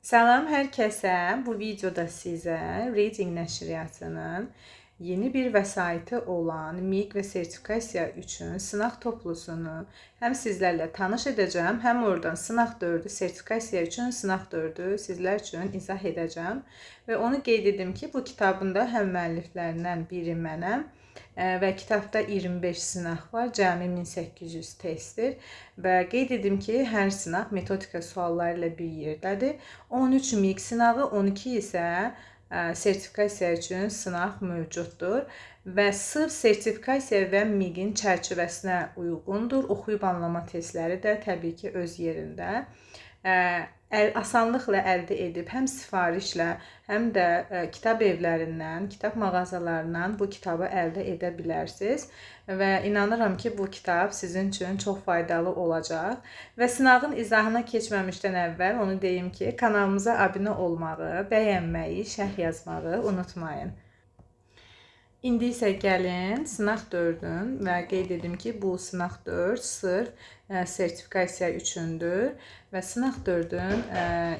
Salam hər kəsə. Bu videoda sizə Reading nəşriyyatının yeni bir vəsaiti olan MİQ və sertifikasiya üçün sınaq toplusunu həm sizlərlə tanış edəcəm, həm oradan sınaq 4-ü, sertifikasiya üçün sınaq 4-ü sizlər üçün izah edəcəm. Və onu qeyd edim ki, bu kitabında həm müəlliflərindən biri mənəm və kitabda 25 sınaq var, cəmi 1800 testdir və qeyd edim ki, hər sınaq metodika sualları ilə bir yerdədir. 13 MİQ sınağı, 12 isə sertifikasiya üçün sınaq mövcuddur və sırf sertifikasiya və MİQ-in çərçivəsinə uyğundur. Oxuyub anlama testləri də təbii ki öz yerində. Asanlıqla əldə edib həm sifarişlə, həm də kitab evlərindən, kitab mağazalarından bu kitabı əldə edə bilərsiniz və inanıram ki, bu kitab sizin üçün çox faydalı olacaq. Və sınağın izahına keçməmişdən əvvəl onu deyim ki, kanalımıza abunə olmağı, bəyənməyi, şərh yazmağı unutmayın. İndi isə gəlin sınaq 4-ün və qeyd edim ki, bu sınaq 4 sırf sertifikasiya üçündür və sınaq 4-ün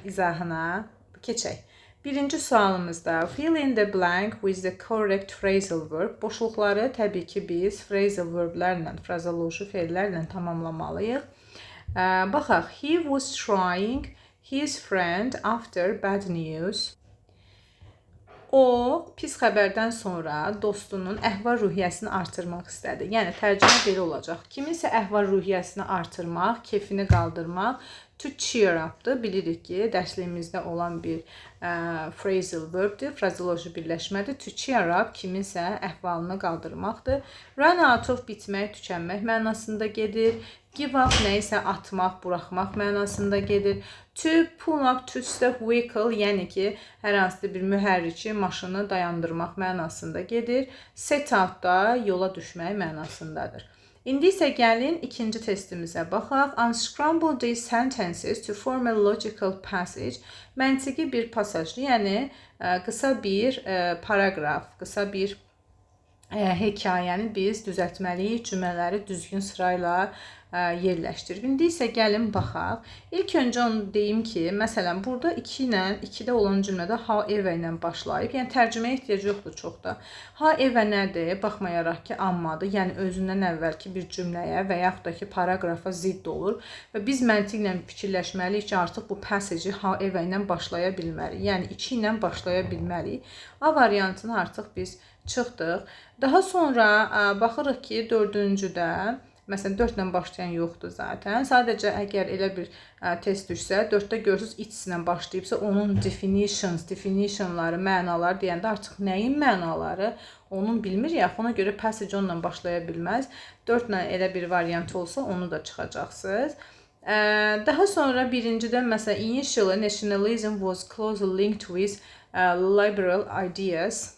izahına keçək. Birinci sualımızda fill in the blank with the correct phrasal verb. Boşluqları təbii ki biz phrasal verblərlə, frazoloji fellərlə tamamlamalıyıq. Baxaq, he was trying his friend after bad news. O, pis xəbərdən sonra dostunun əhval-ruhiyyəsini artırmaq istədi. Yəni, tərcümə belə olacaq. Kiminsə əhval-ruhiyyəsini artırmaq, keyfini qaldırmaq, to cheer up-dır. Bilirik ki, dərsliyimizdə olan bir phrasal verb-dir, frazoloji birləşmədir. To cheer up, kiminsə əhvalını qaldırmaqdır. Run out of, bitmək, tükənmək mənasında gedir. Give up, nəyisə atmaq, buraxmaq mənasında gedir. To pull up, to stop vehicle, yəni ki, hər hansı bir mühərriki maşını dayandırmaq mənasında gedir. Set out da yola düşmək mənasındadır. İndi isə gəlin ikinci testimizə baxaq. Unscramble these sentences to form a logical passage. Məntiqi bir pasajlı, yəni qısa bir paraqraf, qısa bir hekayəni biz düzəltməliyik, cümlələri düzgün sırayla yerləşdirib. İndi isə gəlin baxaq. İlk öncə onu deyim ki, məsələn, burada 2-də olan cümlədə however ilə başlayıb. Yəni, tərcüməyə ehtiyac yoxdur çox da. However nədir? Baxmayaraq ki, ammadır. Yəni, özündən əvvəlki bir cümləyə və yaxud da ki, paraqrafa zidd olur. Və biz məntiqlə fikirləşməliyik ki, artıq bu passage however ilə başlaya bilməliyik. Yəni, 2 ilə başlaya bilməliyik. A variantını artıq biz çıxdıq. Daha sonra baxırıq ki, 4-cüdə, məsələn, 4 ilə başlayan yoxdur zaten. Sadəcə, əgər elə bir test düşsə, 4-də görürsünüz, it's ilə başlayıbsa, onun definitionları, mənaları deyəndə artıq nəyin mənaları, onun bilmirik. Ona görə passage onunla başlaya bilməz. 4 ilə elə bir variant olsa, onu da çıxacaqsınız. Daha sonra birincidə, məsələn, initially nationalism was closely linked with liberal ideas.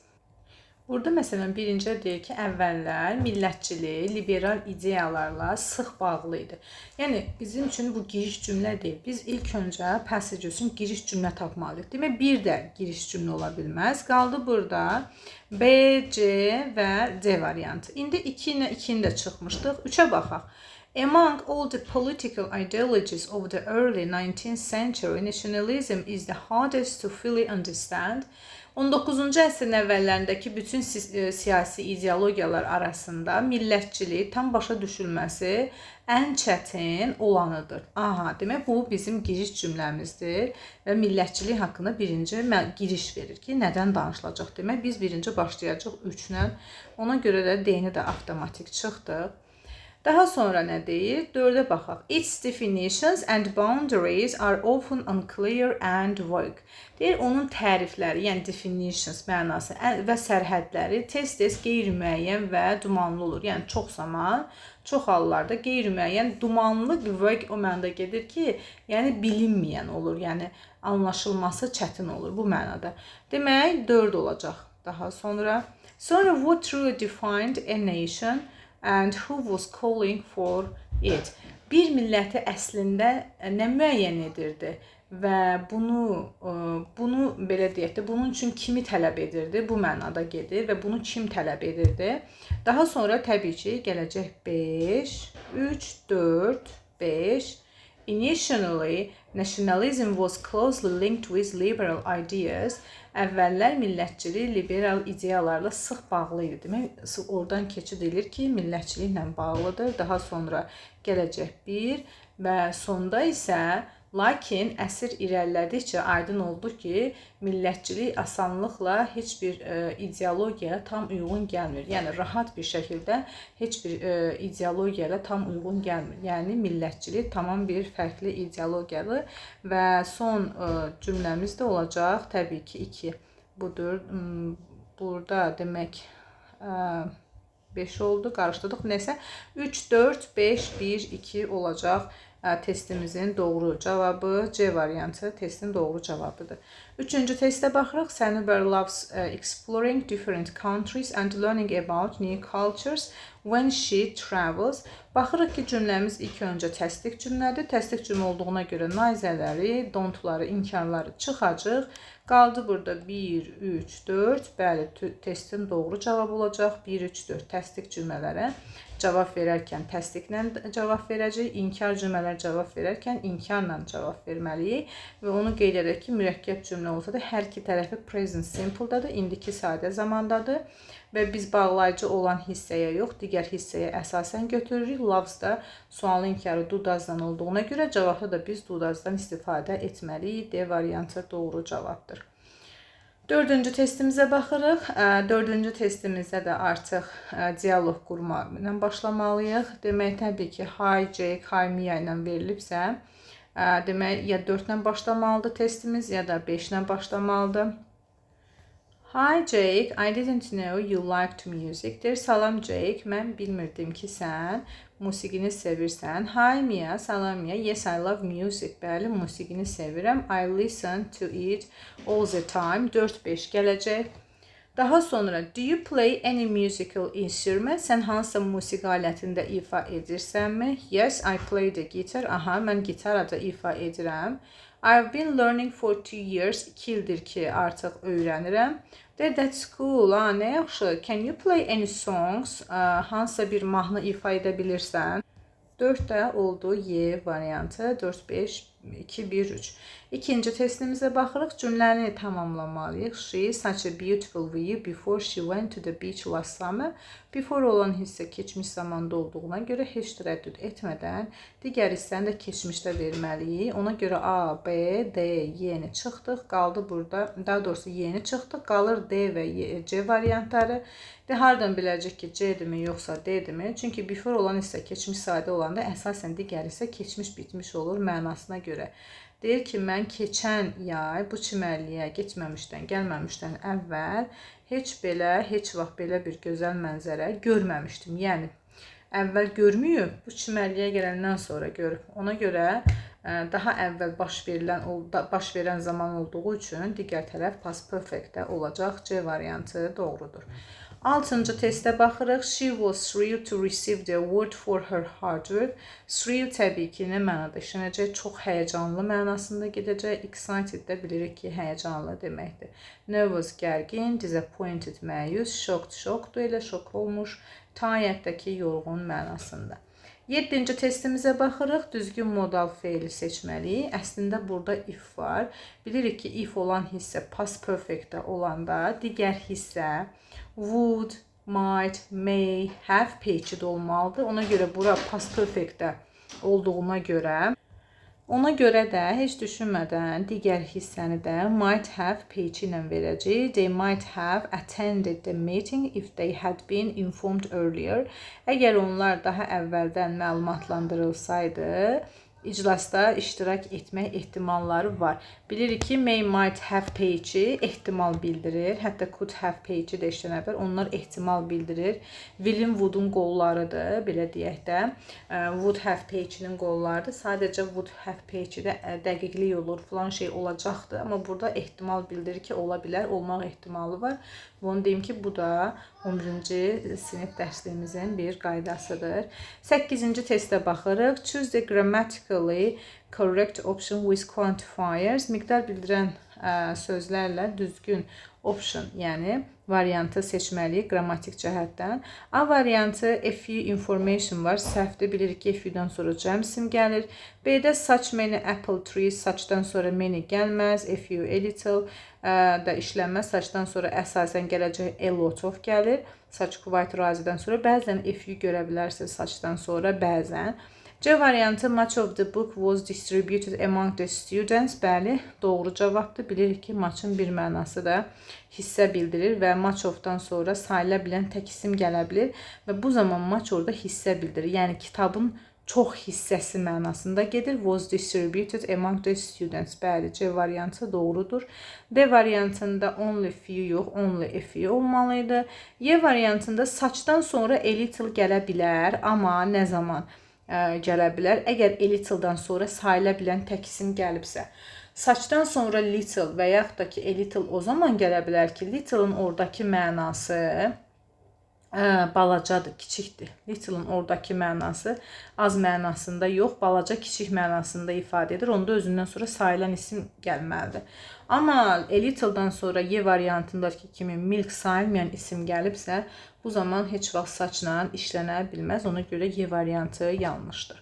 Burada məsələn birincidə deyir ki, əvvəllər millətçilik, liberal ideyalarla sıx bağlı idi. Yəni, bizim üçün bu giriş cümlə deyil. Biz ilk öncə passage üçün giriş cümlə tapmalıyıq. Demək, bir də giriş cümlə ola bilməz. Qaldı burada B, C və D variantı. İndi 2 ilə 2-ni də çıxmışdıq. 3-ə baxaq. Among all the political ideologies of the early 19th century, nationalism is the hardest to fully understand. 19-cu əsrin əvvəllərindəki bütün siyasi ideologiyalar arasında millətçilik tam başa düşülməsi ən çətin olanıdır. Aha, demək bu bizim giriş cümləmizdir və millətçilik haqqında birinci giriş verir ki, nədən danışılacaq demək. Biz birinci başlayacaq 3-lə, ona görə də D-ni də avtomatik çıxdıq. Daha sonra nə deyir? 4-ə baxaq. Its definitions and boundaries are often unclear and vague. Deyir, onun tərifləri, yəni definitions mənası və sərhədləri tez-tez qeyri-müəyyən və dumanlı olur. Yəni, çox zaman, çox hallarda qeyri-müəyyən, dumanlı, vague o mənada gedir ki, yəni bilinməyən olur. Yəni, anlaşılması çətin olur bu mənada. Demək, 4 olacaq daha sonra. Sonra, what truly defined a nation and who was calling for it. Bir milləti əslində nə müəyyən edirdi və bunu belə deyək də, bunun üçün kimi tələb edirdi, bu mənada gedir və bunu kim tələb edirdi. Daha sonra təbii ki, gələcək 5, 3, 4, 5. Initially, nationalism was closely linked with liberal ideas. Əvvəllər millətçilik liberal ideyalarla sıx bağlı idi. Demək, oradan keçid edir ki, millətçiliklə bağlıdır. Daha sonra gələcək bir və sonda isə lakin əsr irəlilədikcə aydın oldu ki, millətçilik asanlıqla heç bir ideologiyaya tam uyğun gəlmir. Yəni rahat bir şəkildə heç bir ideologiyaya tam uyğun gəlmir. Yəni millətçilik tamam bir fərqli ideologiyadır və son cümləmiz də olacaq təbii ki 2. Budur. Burada demək 5 oldu, qarışdırdıq. Nəsə 3 4 5 1 2 olacaq. Testimizin doğru cavabı C variantı testin doğru cavabıdır. Üçüncü testə baxırıq. Sunnyberg loves exploring different countries and learning about new cultures when she travels. Baxırıq ki, cümləmiz ilk öncə təsdiq cümlədir. Təsdiq cümlə olduğuna görə naizələri, don'tları, inkarları çıxacaq. Qaldı burada 1, 3, 4. Bəli, testin doğru cavabı olacaq. 1, 3, 4 təsdiq cümlələrə cavab verərkən təsdiqlə cavab verəcək. İnkar cümlələr cavab verərkən inkarla cavab verməliyik. Və onu qeyd edək ki, mürəkkəb cümlə olsa da hər iki tərəfi present simple-dadır, indiki sadə zamandadır. Və biz bağlayıcı olan hissəyə yox, digər hissəyə əsasən götürürük. Loves da sualın inkarı do does-dan olduğuna görə cavabda da biz do does-dan istifadə etməliyik. D variantı doğru cavabdır. Dördüncü testimizə baxırıq. Dördüncü testimizdə də artıq dialoq qurma ilə başlamalıyıq. Demək, təbii ki, hi Jake, hi Mia ilə verilibsə, demək, ya 4 ilə başlamalıdır testimiz, ya da 5 ilə başlamalıdır. Hi Jake, I didn't know you liked music. Der, salam Jake, mən bilmirdim ki, sən musiqini sevirsən. Hi Mia, salam Mia, yes I love music. Bəli, musiqini sevirəm. I listen to it all the time. 4-5 gələcək. Daha sonra, do you play any musical instrument? Sən hansısa musiqi alətində ifa edirsənmi? Yes, I play the guitar. Aha, mən gitarada ifa edirəm. I've been learning for 2 years. 2 ildir ki, artıq öyrənirəm. That's cool. Nə yaxşı. Can you play any songs? Hansısa bir mahnı ifa edə bilirsən? 4 də oldu Y variantı. 4, 5, 2, 1, 3. İkinci testimizə baxırıq. Cümləni tamamlamalıyıq. She is such a beautiful view before she went to the beach last summer. Before olan hissə keçmiş zamanda olduğuna görə heç tərəddüd etmədən digər hissəni də keçmişdə verməliyik. Ona görə A, B, D, Y-ni çıxdıq. Qaldı burada, daha doğrusu Y-ni çıxdıq. Qalır D və C variantları. Hardan biləcək ki, C-dirmi yoxsa D-dirmi? Çünki before olan hissə keçmiş sadə olanda əsasən digər hissə keçmiş bitmiş olur mənasına görə. Deyir ki, mən keçən yay bu çimərliyə keçməmişdən, gəlməmişdən əvvəl heç vaxt belə bir gözəl mənzərə görməmişdim. Yəni, əvvəl görməyib, bu çimərliyə gələndən sonra görüb. Ona görə daha əvvəl baş verən zaman olduğu üçün digər tərəf past perfect-də olacaq. C variantı doğrudur. 6-cı testə baxırıq. She was thrilled to receive the award for her hard work. Thrilled təbii ki, nə mənada işlənəcək? Çox həyəcanlı mənasında gedəcək. Excited də bilirik ki, həyəcanlı deməkdir. Nervous, gərgin, disappointed, məyus, shocked, şokdur, elə şok olmuş. Tired'dəki yorğun mənasında. 7-ci testimizə baxırıq. Düzgün modal feili seçməliyik. Əslində burada if var. Bilirik ki, if olan hissə past perfect-də olanda digər hissə would, might, may, have page-də olmalıdır. Ona görə bura past perfect-də olduğuna görə də heç düşünmədən digər hissəni də might have page ilə verəcəyik. They might have attended the meeting if they had been informed earlier. Əgər onlar daha əvvəldən məlumatlandırılsaydı, iclasda iştirak etmək ehtimalları var. Bilirik ki, may, might have page ehtimal bildirir. Hətta could have page də işlənə bilər. Onlar ehtimal bildirir. Will'in, would-un qollarıdır, belə deyək də. Would have page-nin qollarıdır. Sadəcə would have page-də dəqiqlik olur, falan şey olacaqdır. Amma burada ehtimal bildirir ki, ola bilər, olmaq ehtimalı var. Onu deyim ki, bu da 11-ci sinif dərsliyimizin bir qaydasıdır. 8-ci testə baxırıq. Choose the grammatically correct option with quantifiers. Miqdar bildirən sözlərlə düzgün option, yəni variantı seçməliyik qrammatik cəhətdən. A variantı a few information var, səhvdir. Bilirik ki, a few-dan sonra cəm isim gəlir. B-də such many apple trees, such-dan sonra many gəlməz. A few, a little da işlənməz. Such-dan sonra əsasən gələcək a lot of gəlir. Such quite razidən sonra bəzən a few görə bilərsiniz such-dan sonra bəzən. C variantı much of the book was distributed among the students. Bəli, doğru cavabdır. Bilirik ki, much'ın bir mənası da hissə bildirir və much of-dan sonra sayıla bilən tək isim gələ bilir və bu zaman much orada hissə bildirir. Yəni kitabın çox hissəsi mənasında gedir. Was distributed among the students. Bəli, C variantı doğrudur. D variantında only few yox, only a few olmalıydı. Y variantında such-dan sonra a little gələ bilər, amma nə zaman gələ bilər? Əgər a little-dan sonra sayıla bilən tək isim gəlibsə. Such-dan sonra little və yaxud da ki a little o zaman gələ bilər ki, little-ın oradakı mənası balacadır, kiçikdir. Little-ın oradakı mənası az mənasında yox, balaca, kiçik mənasında ifadə edir. Onda özündən sonra sayılan isim gəlməlidir. Amma a little-dan sonra Y variantındakı kimi milk sayılmayan isim gəlibsə, bu zaman heç vaxt saçla işlənə bilməz. Ona görə Y variantı yanlışdır.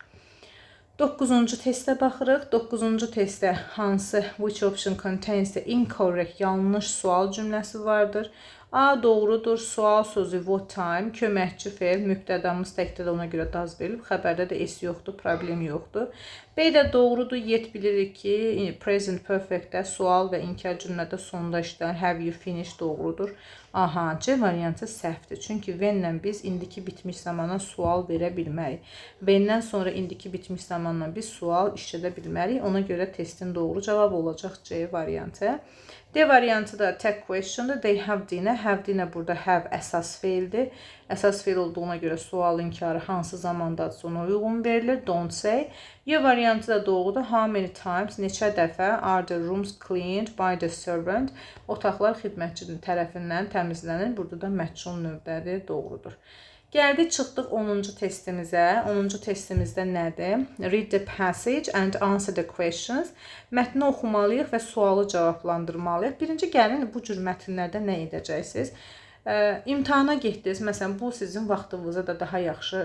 9-cu testə baxırıq. 9-cu testdə hansı which option contains the incorrect yanlış sual cümləsi vardır? A doğrudur. Sual sözü what time, köməkçi fe'l, mübtədamız təkdə də ona görə daz verilib. Xəbərdə də s yoxdur, problem yoxdur. B də doğrudur. Yet bilirik ki, present perfectdə sual və inkar cümlədə sonda işlənir. Have you finished doğrudur. Aha, C variantı səhvdir. Çünki when-lə biz indiki bitmiş zamana sual verə bilmərik. When-dən sonra indiki bitmiş zamanla biz sual işlədə bilmərik. Ona görə testin doğru cavabı olacaq C variantı. D variantı da tag question'dır. They have dinner. Have dinner burada have əsas fe'ldir. Əsas fe'l olduğuna görə sual inkarı hansı zamanda ona uyğun verilir? Don't say. Y variantı da doğrudur. How many times, neçə dəfə are the rooms cleaned by the servant? Otaqlar xidmətçinin tərəfindən təmizlənir. Burada da məchul növbədir, doğrudur. Gəldik, çıxdıq 10-cu testimizə. 10-cu testimizdə nədir? Read the passage and answer the questions. Mətni oxumalıyıq və sualı cavablandırmalıyıq. Birinci gəlin, bu cür mətnlərdə nə edəcəksiniz? İmtahana getdiniz. Məsələn, bu sizin vaxtınıza da daha yaxşı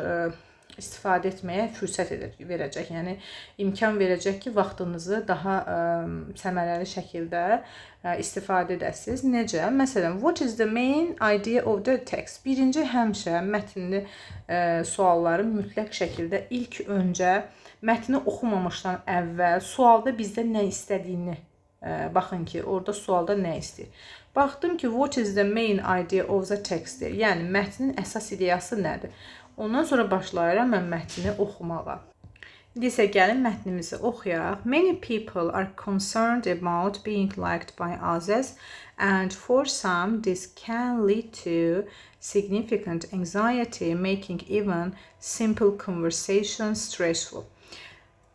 istifadə etməyə fürsət verəcək. Yəni, imkan verəcək ki, vaxtınızı daha səmərəli şəkildə istifadə edəsiniz. Necə? Məsələn, what is the main idea of the text? Birinci həmişə mətnli sualları mütləq şəkildə ilk öncə mətni oxumamışdan əvvəl sualda bizdə nə istədiyini baxın ki, orada sualda nə istəyir. Baxdım ki, what is the main idea of the text? Yəni, mətnin əsas ideyası nədir? Ondan sonra başlayıram mən mətni oxumağa. İndi isə gəlin mətnimizi oxuyaq. Many people are concerned about being liked by others and for some this can lead to significant anxiety, making even simple conversations stressful.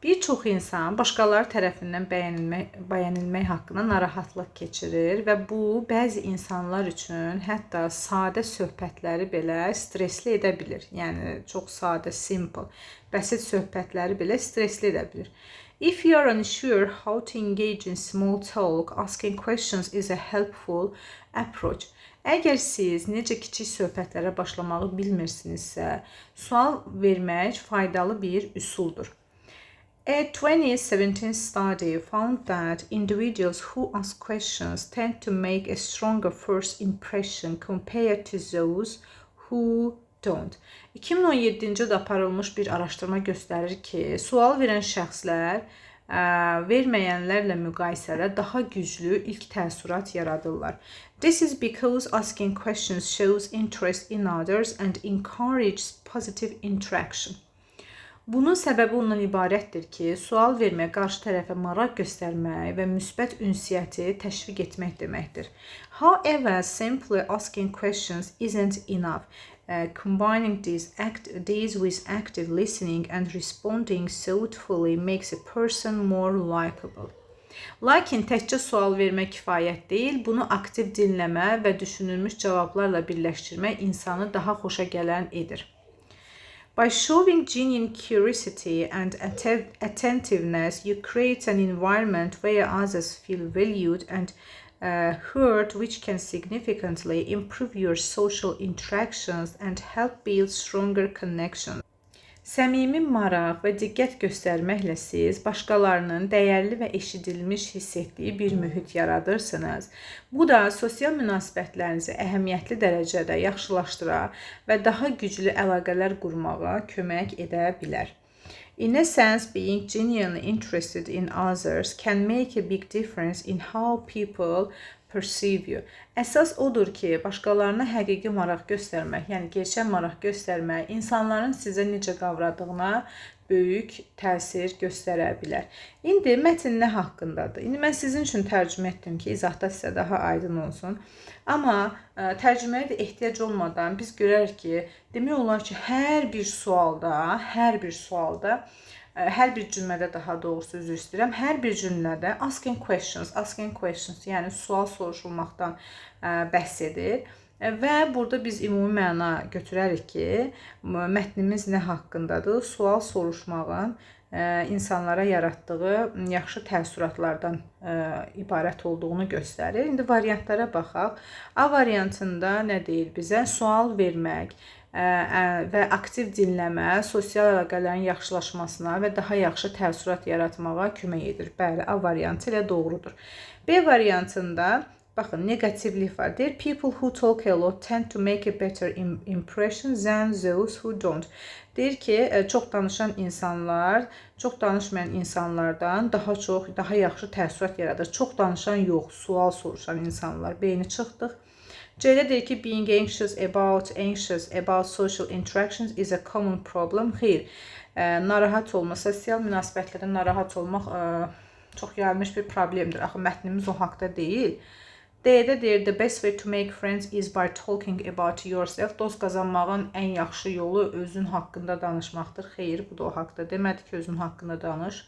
Bir çox insan başqaları tərəfindən bəyənilmək haqqında narahatlıq keçirir və bu, bəzi insanlar üçün hətta sadə söhbətləri belə stresli edə bilir. Yəni, çox sadə, simple, bəsit söhbətləri belə stresli edə bilir. If you are unsure how to engage in small talk, asking questions is a helpful approach. Əgər siz necə kiçik söhbətlərə başlamağı bilmirsinizsə, sual vermək faydalı bir üsuldur. A 2017 study found that individuals who ask questions tend to make a stronger first impression compared to those who don't. 2017-ci ildə aparılmış bir araşdırma göstərir ki, sual verən şəxslər verməyənlərlə müqayisədə daha güclü ilk təəssürat yaradırlar. This is because asking questions shows interest in others and encourages positive interaction. Bunun səbəbi ondan ibarətdir ki, sual vermək qarşı tərəfə maraq göstərmək və müsbət ünsiyyəti təşviq etmək deməkdir. However, simply asking questions isn't enough. Combining these with active listening and responding thoughtfully makes a person more likable. Lakin təkcə sual vermək kifayət deyil, bunu aktiv dinləmə və düşünülmüş cavablarla birləşdirmək insanı daha xoşa gələn edir. By showing genuine curiosity and attentiveness, you create an environment where others feel valued and heard, which can significantly improve your social interactions and help build stronger connections. Səmimi maraq və diqqət göstərməklə siz başqalarının dəyərli və eşidilmiş hiss etdiyi bir mühit yaradırsınız. Bu da sosial münasibətlərinizi əhəmiyyətli dərəcədə yaxşılaşdıra və daha güclü əlaqələr qurmağa kömək edə bilər. In a sense, being genuinely interested in others can make a big difference in how people perceive you. Əsas odur ki, başqalarına həqiqi maraq göstərmək, yəni gerçək maraq göstərmək, insanların sizə necə qavradığına böyük təsir göstərə bilər. İndi mətn nə haqqındadır? İndi mən sizin üçün tərcümə etdim ki, izahda sizə daha aydın olsun. Amma tərcüməyə də ehtiyac olmadan biz görərik ki, demək olar ki, hər bir cümlədə daha doğrusu üzr istəyirəm, hər bir cümlədə asking questions, yəni sual soruşulmaqdan bəhs edir. Və burada biz ümumi məna götürərik ki, mətnimiz nə haqqındadır? Sual soruşmağın insanlara yaratdığı yaxşı təəssüratlardan ibarət olduğunu göstərir. İndi variantlara baxaq. A variantında nə deyir bizə? Sual vermək və aktiv dinləmə sosial əlaqələrin yaxşılaşmasına və daha yaxşı təəssürat yaratmağa kömək edir. Bəli, A variantı ilə doğrudur. B variantında baxın, negativlik var. Deyir, people who talk a lot tend to make a better impression than those who don't. Deyir ki, çox danışan insanlar, çox danışmayan insanlardan daha yaxşı təəssürat yaradır. Çox danışan yox, sual soruşan insanlar. B-ni çıxdıq. C-də deyir ki, being anxious about social interactions is a common problem. Xeyr, narahat olma, sosial münasibətlərdə narahat olmaq çox yayılmış bir problemdir. Axı, mətnimiz o haqda deyil. D-də deyir, the best way to make friends is by talking about yourself. Dost qazanmağın ən yaxşı yolu özün haqqında danışmaqdır. Xeyr, bu da o haqda demədi ki, özün haqqında danış.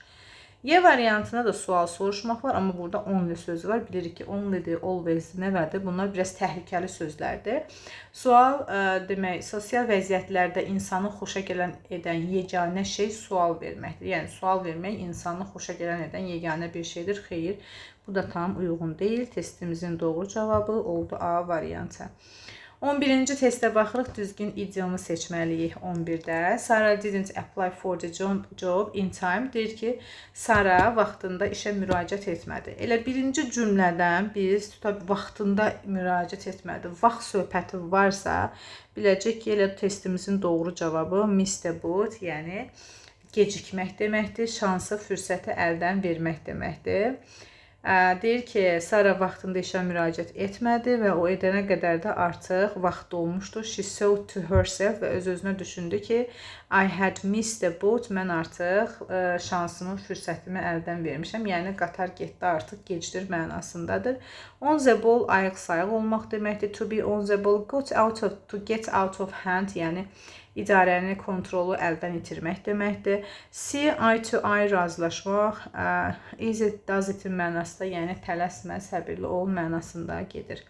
Y variantında da sual soruşmaq var, amma burada only sözü var. Bilirik ki, only'dir, always'dir, nəvədir? Bunlar biraz təhlükəli sözlərdir. Sual demək, sosial vəziyyətlərdə insanı xoşa gələn edən yeganə şey sual verməkdir. Yəni, sual vermək insanı xoşa gələn edən yeganə bir şeydir. Xeyr, bu da tam uyğun deyil. Testimizin doğru cavabı oldu A variantı. 11-ci testə baxırıq, düzgün idiomu seçməliyik 11-də. Sarah didn't apply for the job in time. Deyir ki, Sarah vaxtında işə müraciət etmədi. Elə birinci cümlədən biz vaxtında müraciət etmədi. Vaxt söhbəti varsa, biləcək ki, elə testimizin doğru cavabı miss the boat, yəni gecikmək deməkdir, şansı, fürsəti əldən vermək deməkdir. Deyir ki, Sarah vaxtında işə müraciət etmədi və o edənə qədər də artıq vaxt olmuşdur. She thought to herself və öz-özünə düşündü ki, I had missed the boat, mən artıq şansımı, fürsətimi əldən vermişəm. Yəni, qatar getdi, artıq gecdir mənasındadır. On the ball, ayıq-sayıq olmaq deməkdir. To be on the ball, to get out of hand, yəni idarəni, kontrolu əldən itirmək deməkdir. See eye to eye razılaşmaq, is it, does it-in mənasında, yəni tələsmə, səbirli ol mənasında gedir.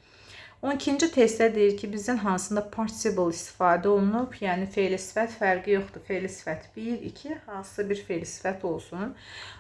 12-ci testdə deyir ki, bizdən hansında participle istifadə olunub, yəni fe'li sifət fərqi yoxdur. Fe'li sifət 1, 2, hansısa bir fe'li sifət olsun.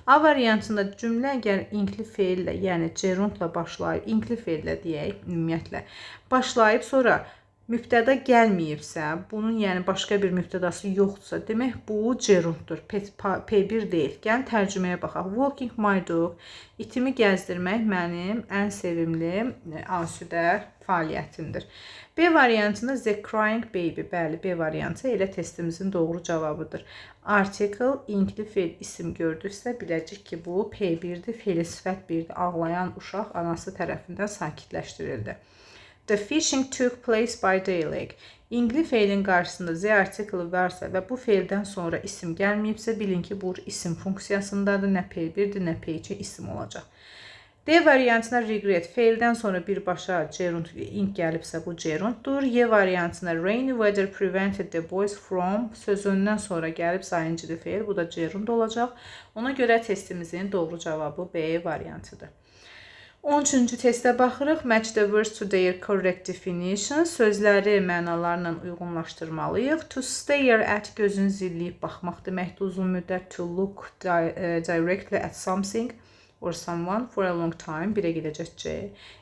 A variantında cümlə əgər inkli fe'llə, yəni gerundla başlayıb, inkli fe'llə deyək, ümumiyyətlə, başlayıb sonra mübtəda gəlməyibsə, bunun yəni başqa bir mübtədası yoxdursa, demək bu gerunddur, P1 deyil. Gəlin tərcüməyə baxaq. Walking my dog, itimi gəzdirmək mənim ən sevimli asudə fəaliyyətimdir. B variantında the crying baby, bəli, B variantı elə testimizin doğru cavabıdır. Article, inkli fe'l isim gördüksə, biləcək ki, bu P1'dir, fe'li sifət 1'dir. Ağlayan uşaq anası tərəfindən sakitləşdirildi. The fishing took place by daylight. İngli fe'lin qarşısında Z artiklı varsa və bu fe'ldən sonra isim gəlməyibsə, bilin ki, bu isim funksiyasındadır. Nə P1'dir, nə P2 isim olacaq. D variantına regret. Fe'ldən sonra birbaşa gerund, ing gəlibsə bu gerunddur. Y variantına rainy weather prevented the boys from sözündən sonra gəlib sayıncılı fe'l. Bu da gerund olacaq. Ona görə testimizin doğru cavabı B variantıdır. 13-cü testə baxırıq. Match the words to their correct definition. Sözləri mənalarla uyğunlaşdırmalıyıq. To stare at gözün zilləyib baxmaq deməkdir uzun müddət. To look directly at something or someone for a long time. 1-ə gedəcək C.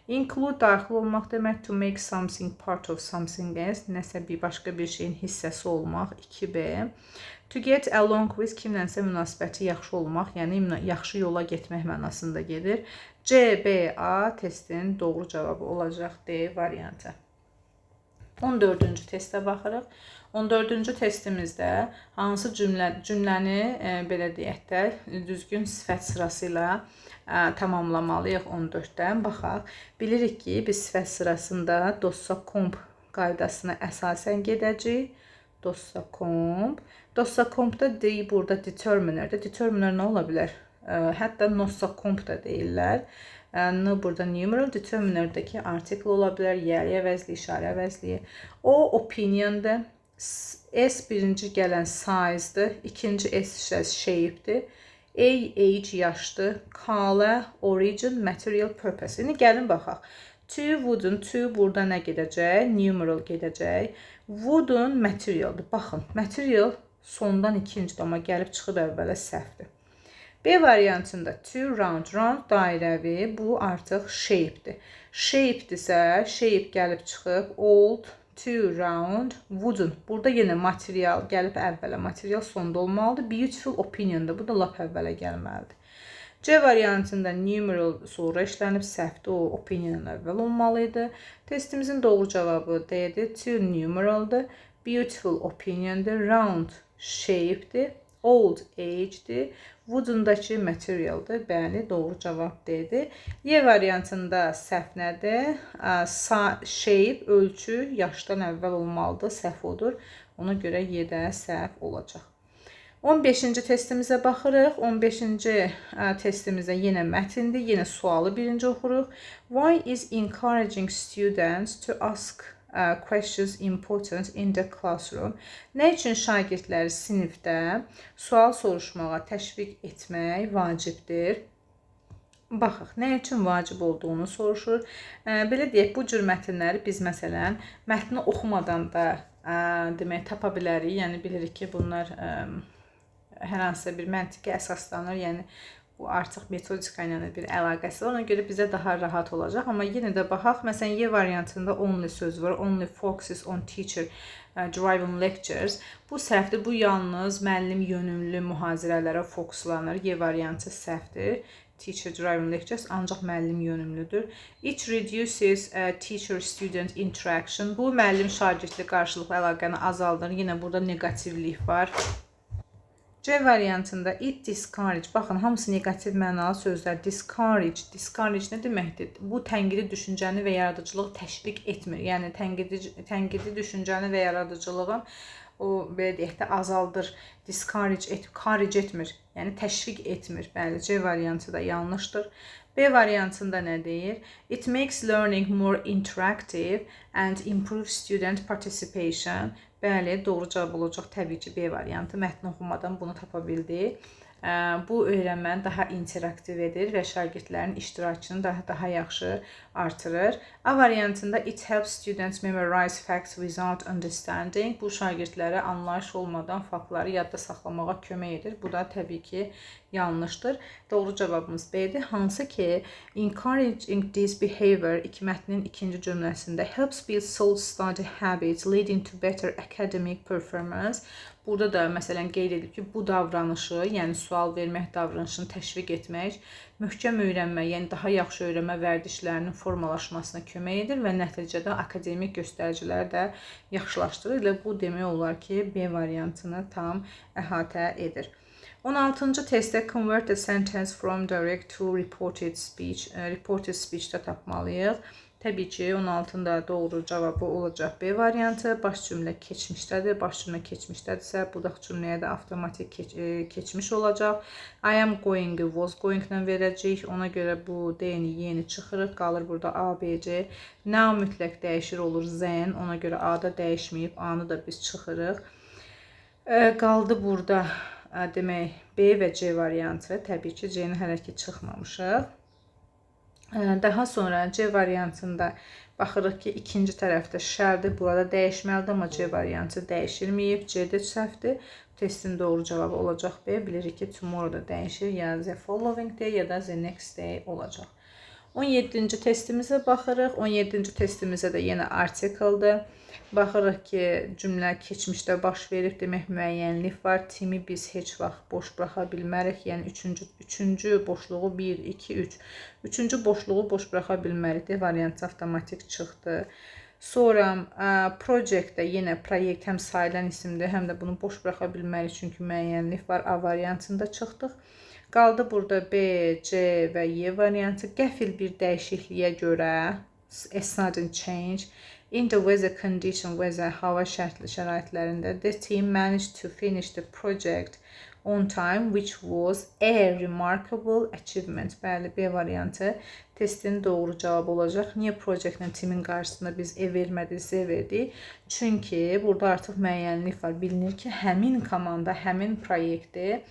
Include daxil olmaq demək. To make something part of something else. Nəsə başqa bir şeyin hissəsi olmaq. 2B. To get along with kimlənsə münasibəti yaxşı olmaq, yəni yaxşı yola getmək mənasında gedir. C, B, A testin doğru cavabı olacaq D variantı. 14-cü testə baxırıq. 14-cü testimizdə hansı cümləni belə deyək də düzgün sifət sırası ilə tamamlamalıyıq 14-dən. Baxaq. Bilirik ki, biz sifət sırasında dossa-komp qaydasına əsasən gedəcəyik. Dossa-komp. Dossa-kompda D burada determinerdir. Determiner nə ola bilər? Hətta nossa-komp da deyirlər. N burada numeral, determinerdəki artikel ola bilər, yəri əvəzli, işarə əvəzli. O opiniondır. S birinci gələn size'dır. İkinci S shape'dir. A, age, yaşdır. Color, origin, material, purpose. İndi gəlin baxaq. To, wooden, to burada nə gedəcək? Numeral gedəcək. Wooden materialdır. Baxın, material sondan ikincidir, amma gəlib çıxıb əvvələ səhvdir. B variantında to, round, round dairəvi, bu artıq shape'dir. Shape'dirsə, shape gəlib çıxıb old, to, round, wooden. Burada yenə material gəlib əvvələ, material sonda olmalıdır. Beautiful opinion'dır, bu da lap əvvələ gəlməlidir. C variantında numeral sonra işlənib səhvdir, o opinion'ın əvvəl olmalıydı. Testimizin doğru cavabı D'dir. To numeraldır, beautiful opinion'dır, round shape'dir, old age'dir, wooden'dakı materialdır. Bəli, doğru cavab D'dir. Y variantında səhv nədir? Shape, ölçü yaşdan əvvəl olmalıdır, səhv odur. Ona görə Y-də səhv olacaq. 15-ci testimizə baxırıq. 15-ci testimizdə yenə mətindir. Yenə sualı birinci oxuruq. Why is encouraging students to ask questions important in the classroom? Nə üçün şagirdləri sinifdə sual soruşmağa təşviq etmək vacibdir? Baxaq, nə üçün vacib olduğunu soruşur. Belə deyək, bu cür mətnləri biz məsələn mətni oxumadan da demək tapa bilərik. Yəni bilirik ki, bunlar hər hansısa bir məntiqə əsaslanır. Yəni bu artıq metodika ilə bir əlaqəsi var. Ona görə bizə daha rahat olacaq. Amma yenə də baxaq. Məsələn, Y variantında only söz var. Only focuses on teacher driven lectures. Bu səhvdir. Bu yalnız müəllim yönümlü mühazirələrə fokuslanır. Y variantı səhvdir. Teacher driven lectures ancaq müəllim yönümlüdür. It reduces teacher-student interaction. Bu müəllim şagirdli qarşılıqlı əlaqəni azaldır. Yenə burada negativlik var. C variantında it discourage. Baxın, hamısı negativ mənalı sözlər. Discourage. Discourage nə deməkdir? Bu tənqidi düşüncəni və yaradıcılığı təşviq etmir. Yəni tənqidi düşüncəni və yaradıcılığın o belə deyək də azaldır. Discourage etmir. Yəni təşviq etmir. Bəli, C variantı da yanlışdır. B variantında nə deyir? It makes learning more interactive and improves student participation. Bəli, doğru cavab olacaq təbii ki, B variantı. Mətni oxumadan bunu tapa bildik. Bu öyrənməni daha interaktiv edir və şagirdlərin iştirakını daha yaxşı artırır. A variantında it helps students memorize facts without understanding. Bu şagirdlərə anlayış olmadan faktları yadda saxlamağa kömək edir. Bu da təbii ki, yanlışdır. Doğru cavabımız B'dir. Hansı ki, encouraging this behavior mətnin ikinci cümləsində helps build self-study habits leading to better academic performance. Burada da məsələn qeyd edib ki, bu davranışı, yəni sual vermək davranışını təşviq etmək, möhkəm öyrənmə, yəni daha yaxşı öyrənmə vərdişlərinin formalaşmasına kömək edir və nəticədə akademik göstəriciləri də yaxşılaşdırır. Elə bu demək olar ki, B variantını tam əhatə edir. 16-cı testdə convert the sentence from direct to reported speech. Reported speech-də tapmalıyıq. Təbii ki, 16-da doğru cavabı olacaq B variantı. Baş cümlə keçmişdədir. Baş cümlə keçmişdədirsə, budaq cümləyə də avtomatik keçmiş olacaq. I am going-i was going-lə verəcəyik. Ona görə bu D-ni, Y-ni çıxırıq. Qalır burada A, B, C. Now mütləq dəyişir olur then. Ona görə A-da dəyişməyib. A-nı da biz çıxırıq. Qaldı burada demək B və C variantı. Təbii ki, C-ni hələ ki çıxmamışıq. Daha sonra C variantında baxırıq ki, ikinci tərəfdə shall-dir. Burada dəyişməlidir, amma C variantı dəyişilməyib. C-də səhvdir. Testin doğru cavabı olacaq B. Bilirik ki, tomorrow da dəyişir. Ya the following day, ya da the next day olacaq. 17-ci testimizə baxırıq. 17-ci testimizə də yenə artikeldir. Baxırıq ki, cümlə keçmişdə baş verib, demək müəyyənlik var. Timi biz heç vaxt boş buraxa bilmərik. Yəni üçüncü boşluğu 1, 2, 3. Üçüncü boşluğu boş buraxa bilmərik. Variant avtomatik çıxdı. Sonra projectdə yenə proyekt həm sayılan isimdir, həm də bunu boş buraxa bilmərik, çünki müəyyənlik var. A variantında çıxdıq. Qaldı burada B, C və Y variantı. Qəfil bir dəyişikliyə görə, a sudden change in the weather condition, hava şəraitlərində, the team managed to finish the project on time, which was a remarkable achievement. Bəli, B variantı testin doğru cavabı olacaq. Niyə projectlə timin qarşısında biz E vermədik, Z verdik? Çünki burada artıq müəyyənlik var. Bilinir ki, həmin komanda, həmin proyekti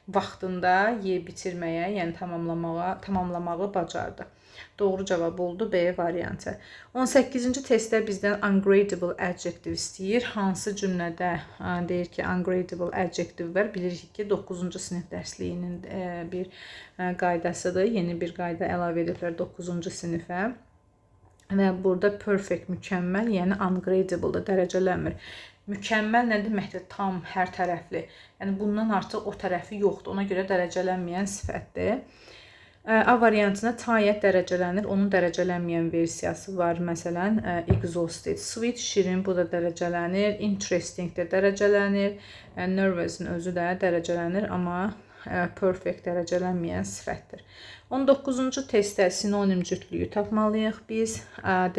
vaxtında bitirməyə, yəni tamamlamağı bacardı. Doğru cavab oldu B variantı. 18-ci testdə bizdən ungradable adjective istəyir. Hansı cümlədə deyir ki, ungradable adjective var? Bilirik ki, 9-cu sinif dərsliyinin bir qaydasıdır. Yeni bir qayda əlavə ediblər 9-cu sinifə. Və burada perfect, mükəmməl, yəni ungradable-dır, dərəcələnmir. Mükəmməl nə deməkdir? Tam, hər tərəfli. Yəni bundan artıq o tərəfi yoxdur. Ona görə dərəcələnməyən sifətdir. A variantına tayət dərəcələnir. Onun dərəcələnməyən versiyası var. Məsələn, exhausted, sweet, şirin, bu da dərəcələnir. Interesting də dərəcələnir. Nervous-in özü də dərəcələnir, amma perfect dərəcələnməyən sifətdir. 19-cu testdə sinonim cütlüyü tapmalıyıq biz.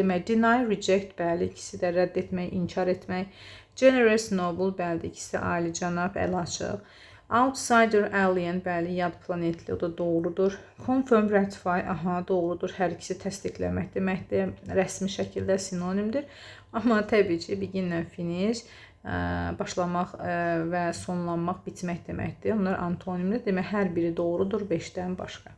Demək, deny, reject, bəli, ikisi də rədd etmək, inkar etmək. Generous, noble, bəli, ikisi alicənab, əl-açıq. Outsider, alien, bəli, yad planetli, o da doğrudur. Confirm, ratify, aha, doğrudur. Hər ikisi təsdiqləmək deməkdir. Rəsmi şəkildə sinonimdir. Amma təbii ki, begin and finish, başlamaq və sonlanmaq, bitmək deməkdir. Onlar antonimdir. Demək, hər biri doğrudur 5-dən başqa.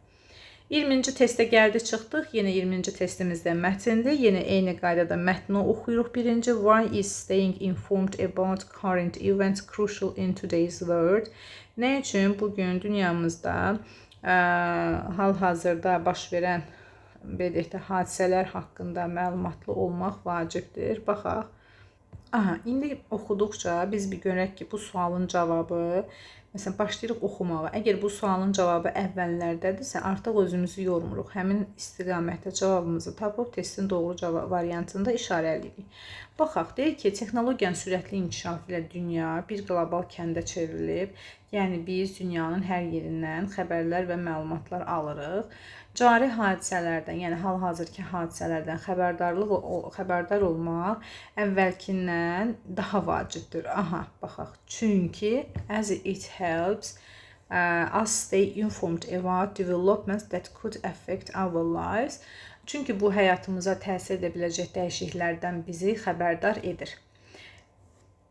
20-ci testə gəldi, çıxdıq. Yenə 20-ci testimizdə mətindir. Yenə eyni qaydada mətni oxuyuruq. Birinci, why is staying informed about current events crucial in today's world? Nə üçün bugün dünyamızda hal-hazırda baş verən hadisələr haqqında məlumatlı olmaq vacibdir? Baxaq. Aha, indi oxuduqca biz bir görək ki, bu sualın cavabı, məsələn, başlayırıq oxumağa. Əgər bu sualın cavabı əvvəllərdədirsə, artıq özümüzü yormuruq. Həmin istiqamətdə cavabımızı tapıb testin doğru cavab variantında işarələyirik. Baxaq, deyir ki, texnologiyanın sürətli inkişafı ilə dünya bir qlobal kəndə çevrilib. Yəni, biz dünyanın hər yerindən xəbərlər və məlumatlar alırıq. Cari hadisələrdən, yəni hal-hazırki hadisələrdən xəbərdar olmaq əvvəlkindən daha vacibdir. Aha, baxaq. Çünki as it helps us stay informed about developments that could affect our lives. Çünki bu həyatımıza təsir edə biləcək dəyişikliklərdən bizi xəbərdar edir.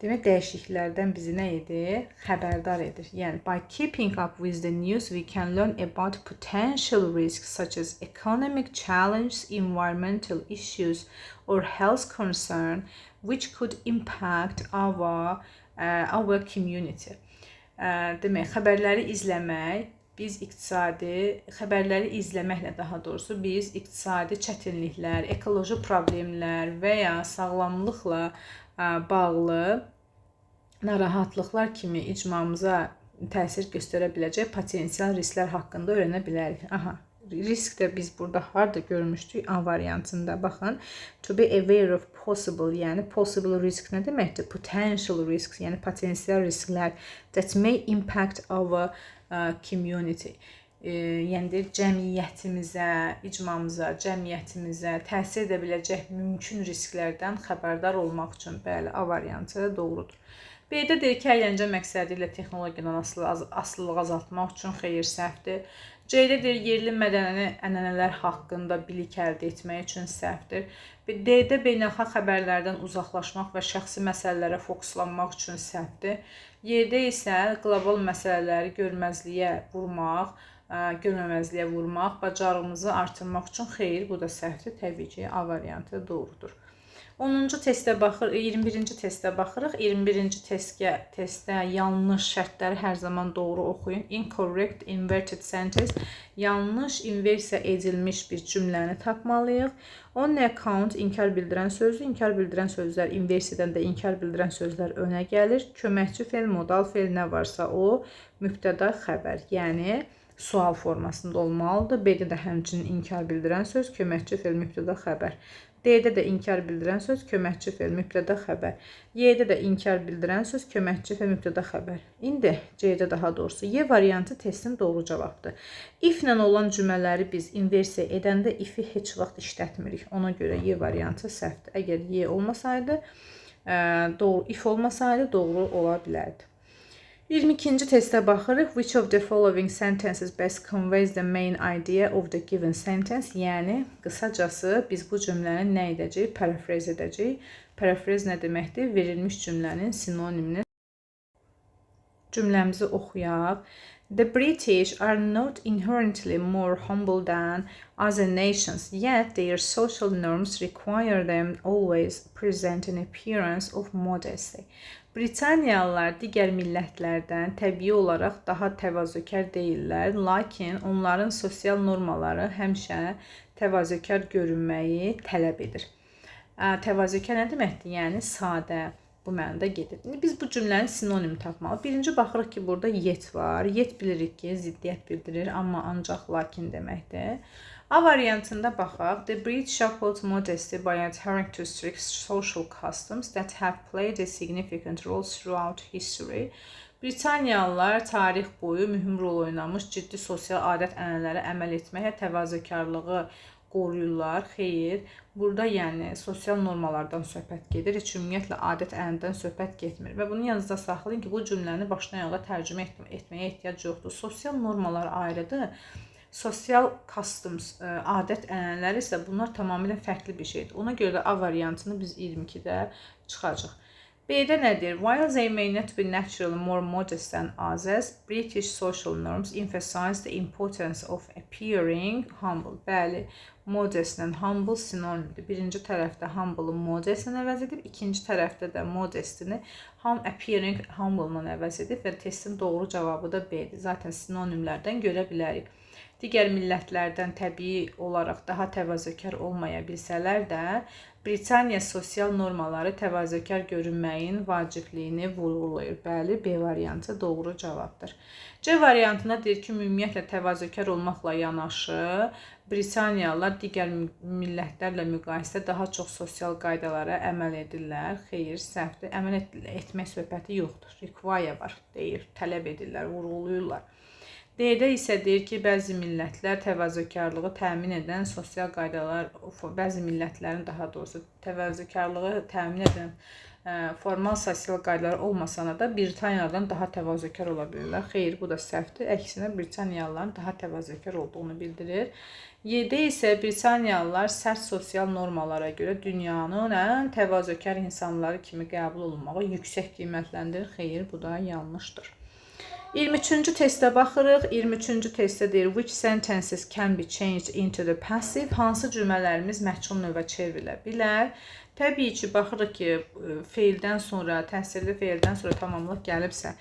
Demək, dəyişikliklərdən bizi nə edir? Xəbərdar edir. Yəni, by keeping up with the news, we can learn about potential risks such as economic challenges, environmental issues, or health concern, which could impact our community. Demək, xəbərləri izləmək, xəbərləri izləməklə daha doğrusu biz iqtisadi çətinliklər, ekoloji problemlər və ya sağlamlıqla bağlı narahatlıqlar kimi icmamıza təsir göstərə biləcək potensial risklər haqqında öyrənə bilərik. Aha, risk də biz burada harda görmüşdük? A variantında baxın. To be aware of possible, yəni possible risk nə deməkdir? Potential risk, yəni potensial risklər that may impact our community. Yəni cəmiyyətimizə, icmamıza, cəmiyyətimizə təsir edə biləcək mümkün risklərdən xəbərdar olmaq üçün, bəli, A variantı doğrudur. B-də deyir ki, əyləncə məqsədi ilə texnologiyadan asılılığı azaltmaq üçün xeyir səhvdir. C-də deyir, yerli mədəni ənənələr haqqında bilik əldə etmək üçün səhvdir. D-də beynəlxalq xəbərlərdən uzaqlaşmaq və şəxsi məsələlərə fokuslanmaq üçün səhvdir. Y-də isə qlobal məsələləri görməzliyə vurmaq görməməzliyə vurmaq, bacarığımızı artırmaq üçün xeyr, bu da səhvdir. Təbii ki, A variantı doğrudur. 10-cu testə baxır, 21-ci testə baxırıq. 21-ci testdə yanlış şərtləri hər zaman doğru oxuyun. Incorrect inverted sentence, yanlış inversiya edilmiş bir cümləni tapmalıyıq. On account inkar bildirən sözdür. İnkar bildirən sözlər inversiyadan da inkar bildirən sözlər önə gəlir. Köməkçi fe'l, modal fe'l nə varsa o mübtəda xəbər, yəni sual formasında olmalıdır. B-də də həmçinin inkar bildirən söz, köməkçi fe'l, mübtəda xəbər. D-də də inkar bildirən söz, köməkçi fe'l, mübtəda xəbər. Y-də də inkar bildirən söz, köməkçi fe'l, mübtəda xəbər. İndi C-də daha doğrusu Y variantı testin doğru cavabdır. If-lə olan cümlələri biz inversiya edəndə if-i heç vaxt işlətmirik. Ona görə Y variantı səhvdir. Əgər Y olmasaydı, if olmasaydı doğru ola bilərdi. 22-ci testə baxırıq. Which of the following sentences best conveys the main idea of the given sentence? Yəni, qısacası biz bu cümləni nə edəcəyik? Parafraz edəcəyik. Parafraz nə deməkdir? Verilmiş cümlənin sinonimini. Cümləmizi oxuyaq. The British are not inherently more humble than other nations, yet their social norms require them always present an appearance of modesty. Britaniyalılar digər millətlərdən təbii olaraq daha təvazökar deyillər, lakin onların sosial normaları həmişə təvazökar görünməyi tələb edir. Təvazökar nə deməkdir? Yəni sadə, bu mənada gedir. Biz bu cümlənin sinonim tapmalı. Birinci baxırıq ki, burada yet var. Yet bilirik ki, ziddiyyət bildirir, amma ancaq lakin deməkdir. A variantında baxaq. The British uphold modesty by adhering to strict social customs that have played a significant role throughout history. Britaniyalılar tarix boyu mühüm rol oynamış ciddi sosial adət-ənənələrə əməl etməyə təvazökarlığı qoruyurlar. Xeyr, burada yəni sosial normalardan söhbət gedir. Heç ümumiyyətlə adət-ənənədən söhbət getmir. Və bunu yanınızda saxlayın ki, bu cümləni başdan ayağa tərcümə etməyə ehtiyac yoxdur. Sosial normalar ayrıdır. Sosial customs, adət-ənənələr isə bunlar tamamilə fərqli bir şeydir. Ona görə də A variantını biz 22-də çıxacaq. B-də nədir? While they may not be naturally more modest than others, British social norms emphasize the importance of appearing humble. Bəli, modestlə humble sinonimdir. Birinci tərəfdə humble'ı modestlə əvəz edib, ikinci tərəfdə də modestini appearing humble-la əvəz edib və testin doğru cavabı da B-dir. Zaten sinonimlərdən görə bilərik. Digər millətlərdən təbii olaraq daha təvazökar olmaya bilsələr də, Britaniya sosial normaları təvazökar görünməyin vacibliyini vurğulayır. Bəli, B variantı doğru cavabdır. C variantında deyir ki, ümumiyyətlə təvazökar olmaqla yanaşı, Britaniyalılar digər millətlərlə müqayisədə daha çox sosial qaydalara əməl edirlər. Xeyr, səhvdir. Əməl etmək söhbəti yoxdur. Require var, deyir, tələb edirlər, vurğulayırlar. D-də isə deyir ki, bəzi millətlər təvazökarlığı təmin edən sosial qaydalar, bəzi millətlərin daha doğrusu təvazökarlığı təmin edən formal sosial qaydalar olmasana da Britaniyalılardan daha təvazökar ola bilirlər. Xeyr, bu da səhvdir. Əksinə Britaniyalıların daha təvazökar olduğunu bildirir. Y-də isə Britaniyalılar sərt sosial normalara görə dünyanın ən təvazökar insanları kimi qəbul olunmağı yüksək qiymətləndirir. Xeyr, bu da yanlışdır. 23-cü testə baxırıq. 23-cü testdə deyir, which sentences can be changed into the passive? Hansı cümlələrimiz məchul növə çevrilə bilər? Təbii ki, baxırıq ki, feildən sonra, təsirli feildən sonra tamamlıq gəlibsə,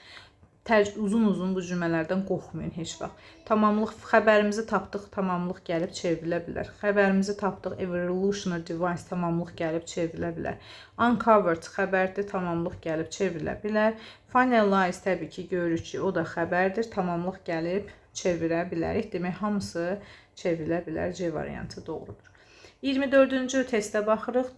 uzun-uzun bu cümlələrdən qorxmayın heç vaxt. Tamamlıq, xəbərimizi tapdıq, tamamlıq gəlib çevrilə bilər. Xəbərimizi tapdıq, evolutionary device, tamamlıq gəlib çevrilə bilər. Uncovered, xəbərdir, tamamlıq gəlib çevrilə bilər. Finalize, təbii ki, görürük ki, o da xəbərdir, tamamlıq gəlib çevirə bilərik. Demək, hamısı çevrilə bilər. C variantı doğrudur. 24-cü testə baxırıq.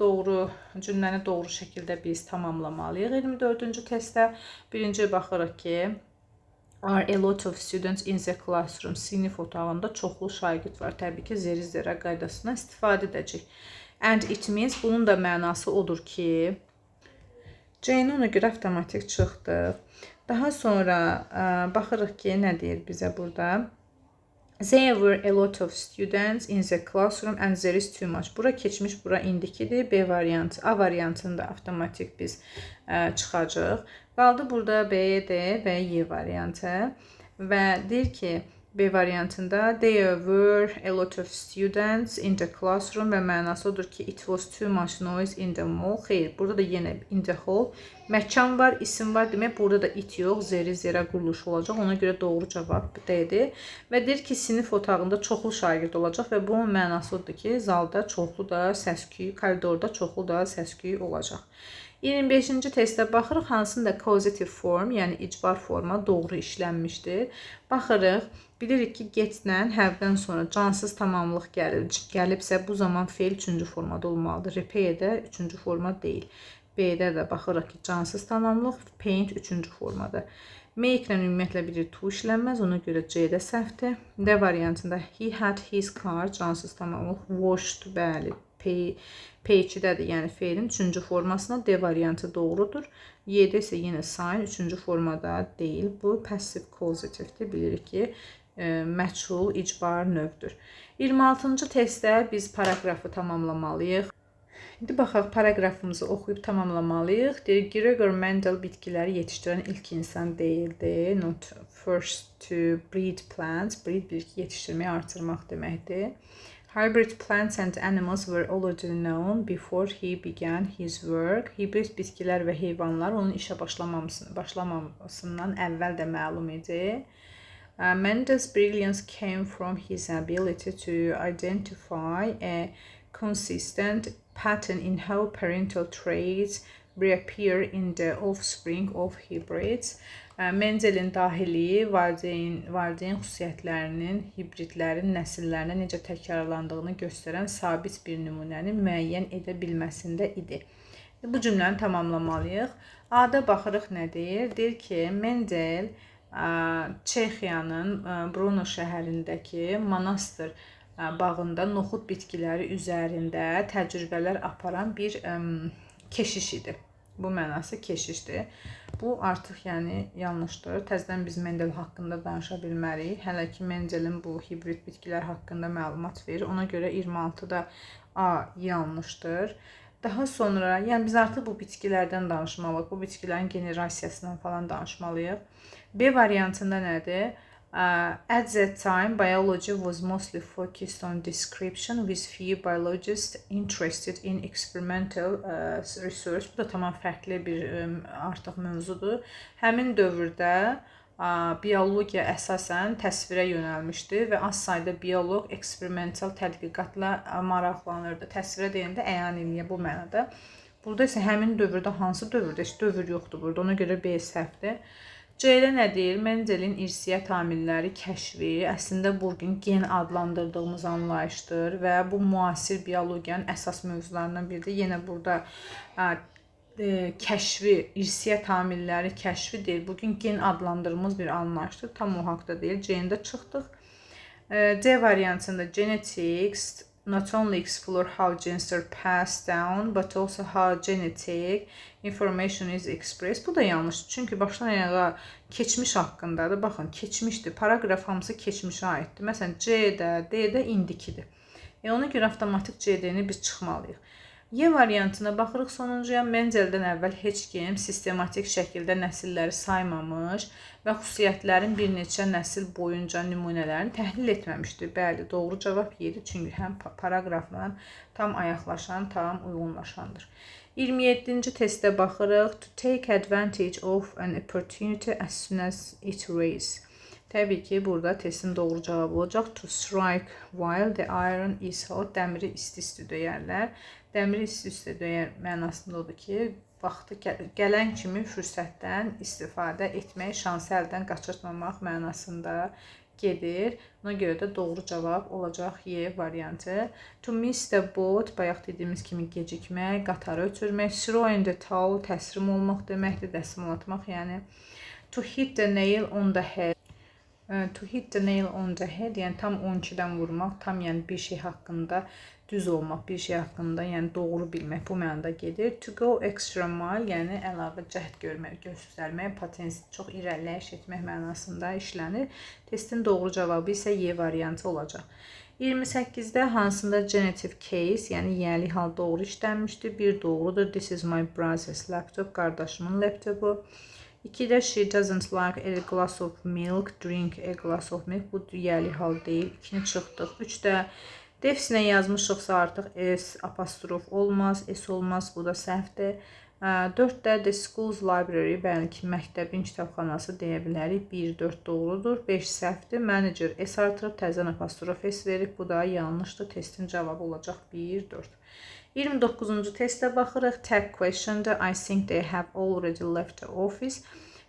Cümləni doğru şəkildə biz tamamlamalıyıq. 24-cü testdə birinci baxırıq ki, are a lot of students in the classroom? Sinif otağında çoxlu şagird var. Təbii ki, zeri-zərə qaydasından istifadə edəcək. And it means, bunun da mənası odur ki, C-ni ona görə avtomatik çıxdıq. Daha sonra baxırıq ki, nə deyir bizə burada? There were a lot of students in the classroom and there is too much. Bura keçmiş, bura indikidir. B variantı, A variantını da avtomatik biz çıxacaq. Qaldı burada B, D və Y variantı. Və deyir ki, B variantında there were a lot of students in the classroom və mənası odur ki, it was too much noise in the mall. Xeyr, burada da yenə in the hall. Məkan var, isim var. Demək, burada da it yox, zeri-zerə quruluşu olacaq. Ona görə doğru cavab D-dir. Və deyir ki, sinif otağında çoxlu şagird olacaq və bunun mənası odur ki, zalda çoxlu da səs-küy, koridorda çoxlu da səs-küy olacaq. 25-ci testə baxırıq, hansında causative form, yəni icbar forma doğru işlənmişdir. Baxırıq, bilirik ki, get-lə have-dən sonra cansız tamamlıq gəlibsə, bu zaman feil 3-cü formada olmalıdır. Repair-də 3-cü forma deyil. B-də də baxırıq ki, cansız tamamlıq, paint 3-cü formadır. Make-lə ümumiyyətlə biri to işlənməz, ona görə C-də səhvdir. D variantında he had his car, cansız tamamlıq, washed, bəli, P2-dədir, yəni feilin 3-cü formasına D variantı doğrudur. Y-də isə yenə sign 3-cü formada deyil. Bu passive causative-dir. Bilirik ki, məchul icbar növdür. 26-cı testdə biz paragrafı tamamlamalıyıq. İndi baxaq, paragrafımızı oxuyub tamamlamalıyıq. Deyir, Gregor Mendel bitkiləri yetişdirən ilk insan deyildi. Not first to breed plants. Breed bir yetişdirməyi artırmaq deməkdir. Hybrid plants and animals were already known before he began his work. Hibrid bitkilər və heyvanlar onun işə başlamamasından əvvəl də məlum idi. Mendel's brilliance came from his ability to identify a consistent pattern in how parental traits reappear in the offspring of hybrids. Mendelin dahiliyi valideyn xüsusiyyətlərinin hibridlərin nəsillərinə necə təkrarlandığını göstərən sabit bir nümunəni müəyyən edə bilməsində idi. Bu cümləni tamamlamalıyıq. A-da baxırıq nə deyir? Deyir ki, Mendel Çexiyanın Brno şəhərindəki monastır bağında noxud bitkiləri üzərində təcrübələr aparan bir keşiş idi. Bu mənası keşişdir. Bu artıq yəni yanlışdır. Təzədən biz Mendel haqqında danışa bilmərik. Hələ ki Mendelin bu hibrid bitkilər haqqında məlumat verir. Ona görə 26-da A yanlışdır. Daha sonra, yəni biz artıq bu bitkilərdən danışmalıyıq. Bu bitkilərin generasiyasından falan danışmalıyıq. B variantında nədir? At that time, biology was mostly focused on description with few biologists interested in experimental research. Bu da tamam fərqli bir artıq mövzudur. Həmin dövrdə biologiya əsasən təsvirə yönəlmişdi və az sayda bioloq eksperimental tədqiqatla maraqlanırdı. Təsvirə deyəndə əyan eləyə bu mənada. Burada isə həmin dövrdə hansı dövrdə? Heç dövr yoxdur burada. Ona görə B səhvdir. C-də nə deyir? Mendelin irsiyyət amilləri kəşfi əslində bugün gen adlandırdığımız anlayışdır və bu müasir biologiyanın əsas mövzularından biridir. Yenə burada kəşfi, irsiyyət amilləri kəşfi deyil. Bugün gen adlandırdığımız bir anlayışdır. Tam o haqda deyil. C-də çıxdıq. D variantında genetics not only explore how genes are passed down, but also how genetic information is expressed. Bu da yanlışdır. Çünki başdan ayağa keçmiş haqqındadır. Baxın, keçmişdir. Paragraf hamısı keçmişə aiddir. Məsələn, C-də, D-də indikidir. Ona görə avtomatik C-dəni biz çıxmalıyıq. Y variantına baxırıq sonuncuya. Mendeldən əvvəl heç kim sistematik şəkildə nəsilləri saymamış və xüsusiyyətlərin bir neçə nəsil boyunca nümunələrini təhlil etməmişdir. Bəli, doğru cavab Y-dir. Çünki həm paragrafla tam ayaqlaşan, tam uyğunlaşandır. 27-ci testə baxırıq. To take advantage of an opportunity as soon as it raise. Təbii ki, burada testin doğru cavabı olacaq. To strike while the iron is hot. Dəmiri isti-isti döyərlər. Dəmiri isti-isti döyər mənasında odur ki, vaxtı gələn kimi fürsətdən istifadə etmək, şansı əldən qaçırtmamaq mənasında gedir. Ona görə də doğru cavab olacaq Y variantı. To miss the boat, bayaq dediyimiz kimi gecikmək, qatarı ötürmək. Throw in the towel, təslim olmaq deməkdir, dəsmal atmaq. Yəni, to hit the nail on the head. To hit the nail on the head, yəni tam 12-dən vurmaq, tam yəni bir şey haqqında düz olmaq, bir şey haqqında yəni doğru bilmək bu mənada gedir. To go extra mile, yəni əlavə cəhd göstərmək, potensial çox irəliləyiş etmək mənasında işlənir. Testin doğru cavabı isə Y variantı olacaq. 28-də hansında genitive case, yəni yəli hal doğru işlənmişdir. Bir doğrudur. This is my brother's laptop, qardaşımın laptopu. 2-də she doesn't like a glass of milk, drink a glass of milk. Bu yəli hal deyil. 2-ni çıxdıq. 3-də defsinə yazmışıqsa artıq s apostrof olmaz, s olmaz. Bu da səhvdir. 4-də the school's library, bəlkə məktəbin kitabxanası deyə bilərik. 1-4 doğrudur. 5 səhvdir. Manager s artırıb təzən apostrof s verib. Bu da yanlışdır. Testin cavabı olacaq 1-4. 29-cu testə baxırıq. Tag question'da I think they have already left the office.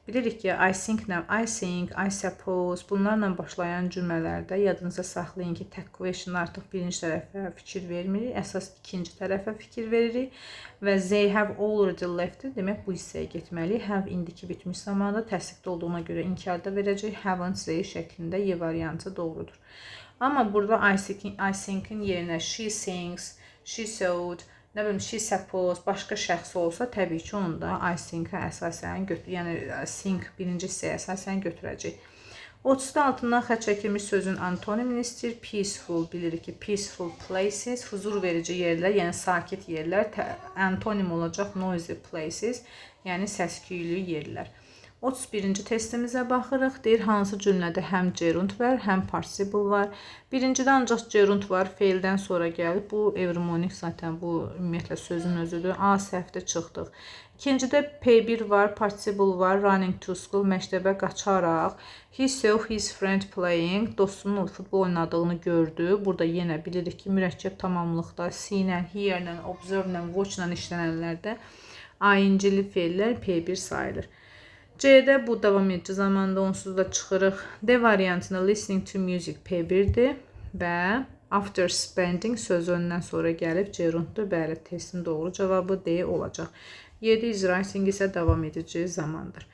Bilirik ki, I think, I suppose bunlarla başlayan cümlələrdə yadınıza saxlayın ki, tag question artıq birinci tərəfə fikir vermirik, əsas ikinci tərəfə fikir veririk və they have already left demək bu hissəyə getməli. Have indiki bitmiş zamanda təsdiqdə olduğuna görə inkarda verəcək. Haven't they şəklində Y variantı doğrudur. Amma burada I think'in yerinə she thinks, she thought, nə bilim, she suppose, başqa şəxs olsa, təbii ki, onda I think-ə əsasən yəni think birinci hissəyə əsasən götürəcək. 30-da altından xətt çəkilmiş sözün antonimini istəyir. Peaceful, bilirik ki, peaceful places, huzur verici yerlər, yəni sakit yerlər. Antonim olacaq noisy places, yəni səs-küylü yerlər. 31-ci testimizə baxırıq. Deyir, hansı cümlədə həm gerund var, həm participle var. Birincidə ancaq gerund var, feildən sonra gəlib. Bu evremonik zaten, bu ümumiyyətlə sözün özüdür. A səhvdə çıxdıq. İkincidə P1 var, participle var, running to school, məktəbə qaçaraq. He saw his friend playing, dostunun futbol oynadığını gördü. Burada yenə bilirik ki, mürəkkəb tamamlıqda see ilə, hear ilə, observe ilə, watch ilə işlənənlərdə ing-li feillər P1 sayılır. C'də bu davam edici zamanda onsuz da çıxırıq. D variantında listening to music P1-dir və after spending söz öndən sonra gəlib gerunddur. Bəli, testin doğru cavabı D olacaq. 7 is writing isə davam edici zamandır.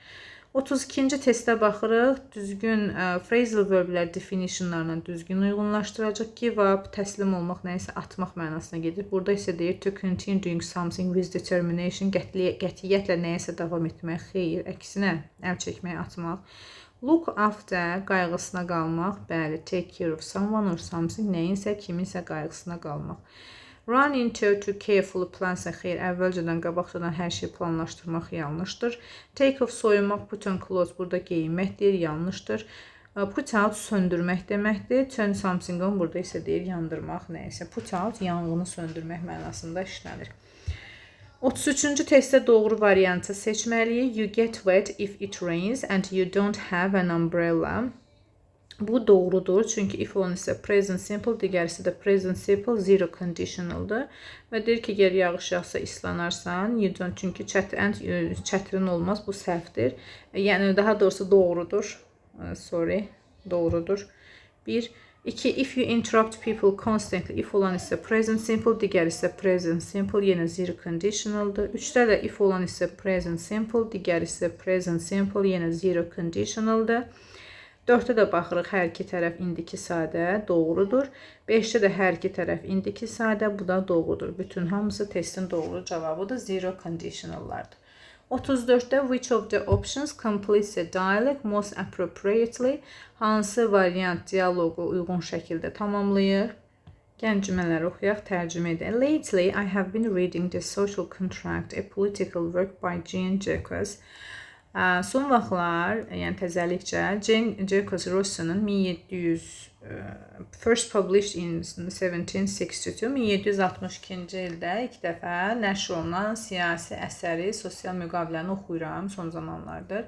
32-ci testə baxırıq. Düzgün phrasal verblər definitionlarla düzgün uyğunlaşdıracaq. Give up, təslim olmaq, nəyisə atmaq mənasına gedir. Burada isə deyir to continue doing something with determination, qətiyyətlə nəyisə davam etmək, xeyr, əksinə əl çəkmək, atmaq. Look after, qayğısına qalmaq, bəli, take care of someone or something, nəyinsə, kiminsə qayğısına qalmaq. Run into, to carefully plansa, xeyr, əvvəlcədən, qabaqcadan hər şey planlaşdırmaq yanlışdır. Take off, soyunmaq, put on clothes, burada geyinməkdir, yanlışdır. Put out, söndürmək deməkdir. Turn something on, burada isə deyir yandırmaq, nəysə. Put out, yanğını söndürmək mənasında işlənir. 33-cü testdə doğru variantı seçməliyik. You get wet if it rains and you don't have an umbrella. Bu doğrudur, çünki if olan isə present simple, digərisi də present simple, zero conditionaldır. Və deyir ki, əgər yağış yağsa islanarsan, you don't, çünki çətrin olmaz, bu səhvdir. Yəni, daha doğrusu doğrudur. Doğrudur. 1. 2. If you interrupt people constantly, if olan isə present simple, digər isə present simple, yenə zero conditionaldır. 3-də də if olan isə present simple, digər isə present simple, yenə zero conditionaldır. 4-də də baxırıq, hər iki tərəf indiki sadə, doğrudur. 5-də də hər iki tərəf indiki sadə, bu da doğrudur. Bütün hamısı testin doğru cavabıdır, zero conditionallardır. 34-də which of the options completes the dialogue most appropriately, hansı variant dialoqu uyğun şəkildə tamamlayır? Gəlin cümlələri oxuyaq, tərcümə edək. Lately, I have been reading The Social Contract, a political work by Jean Jacques. Son vaxtlar, yəni təzəlikcə, Jean Jacques Rousseau'nun first published in 1762, 1762-ci ildə ilk dəfə nəşr olunan siyasi əsəri, sosial müqaviləni oxuyuram son zamanlardır.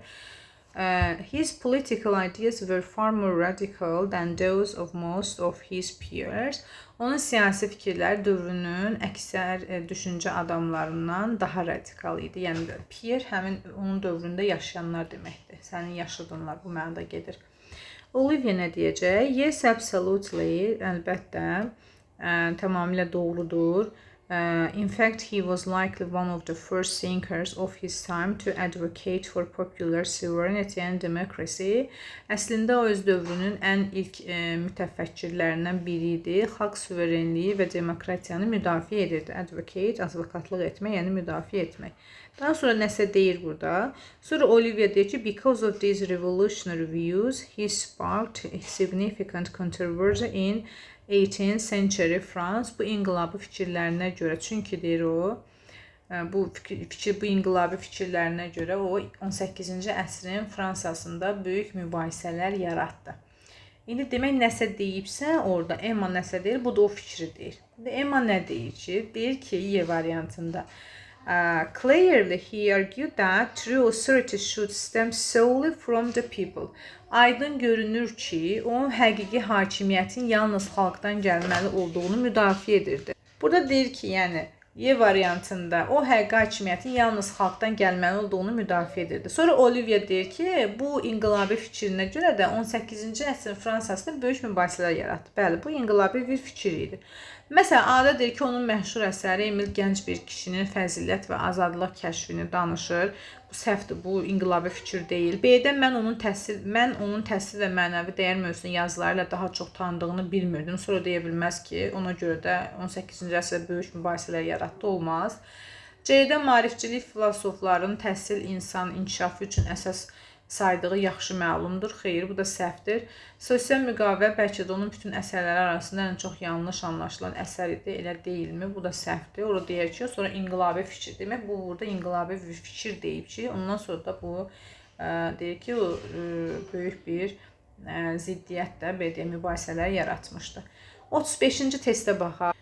His political ideas were far more radical than those of most of his peers. Onun siyasi fikirlər dövrünün əksər düşüncə adamlarından daha radikal idi. Yəni, peer həmin onun dövründə yaşayanlar deməkdir. Sənin yaşadığınlar bu mənada gedir. Olivia nə deyəcək? Yes, absolutely, əlbəttə, tamamilə doğrudur. In fact, he was likely one of the first thinkers of his time to advocate for popular sovereignty and democracy. Əslində o öz dövrünün ən ilk mütəfəkkirlərindən biri idi. Xalq suverenliyi və demokratiyanı müdafiə edirdi. Advocate, advokatlıq etmək, yəni müdafiə etmək. Daha sonra nəsə deyir burada. Sonra Olivia deyir ki, because of these revolutionary views, he sparked a significant controversy in 18th century France, bu inqilabı fikirlərinə görə, çünki deyir o, bu bu inqilabi fikirlərinə görə o 18-ci əsrin Fransasında böyük mübahisələr yaratdı. İndi demək nəsə deyibsə, orada Emma nəsə deyir, bu da o fikri deyir. Emma nə deyir ki? Deyir ki, Y variantında clearly he argued that true authority should stem solely from the people. Aydın görünür ki, o həqiqi hakimiyyətin yalnız xalqdan gəlməli olduğunu müdafiə edirdi. Burada deyir ki, yəni Y variantında o həqiqi hakimiyyətin yalnız xalqdan gəlməli olduğunu müdafiə edirdi. Sonra Olivia deyir ki, bu inqilabi fikrinə görə də 18-ci əsrin Fransasında böyük mübahisələr yaratdı. Bəli, bu inqilabi bir fikir idi. Məsələn, Ada deyir ki, onun məşhur əsəri Emil gənc bir kişinin fəzilət və azadlıq kəşfini danışır. Bu səhvdir, bu inqilabi fikir deyil. B-də mən onun təhsil və mənəvi dəyər mövzusunu yazıları ilə daha çox tanıdığını bilmirdim. Sonra deyə bilməz ki, ona görə də 18-ci əsrdə böyük mübahisələr yaratdı, olmaz. C-də maarifçilik filosoflarının təhsil insan inkişafı üçün əsas saydığı yaxşı məlumdur. Xeyr, bu da səhvdir. Sosial müqavilə bəlkə də onun bütün əsərləri arasında ən çox yanlış anlaşılan əsər idi. Elə deyilmi? Bu da səhvdir. Orada deyir ki, sonra inqilabi fikir. Demək, bu burada inqilabi bir fikir deyib ki, ondan sonra da bu deyir ki, o böyük bir ziddiyyət də belə mübahisələr yaratmışdı. 35-ci testə baxaq.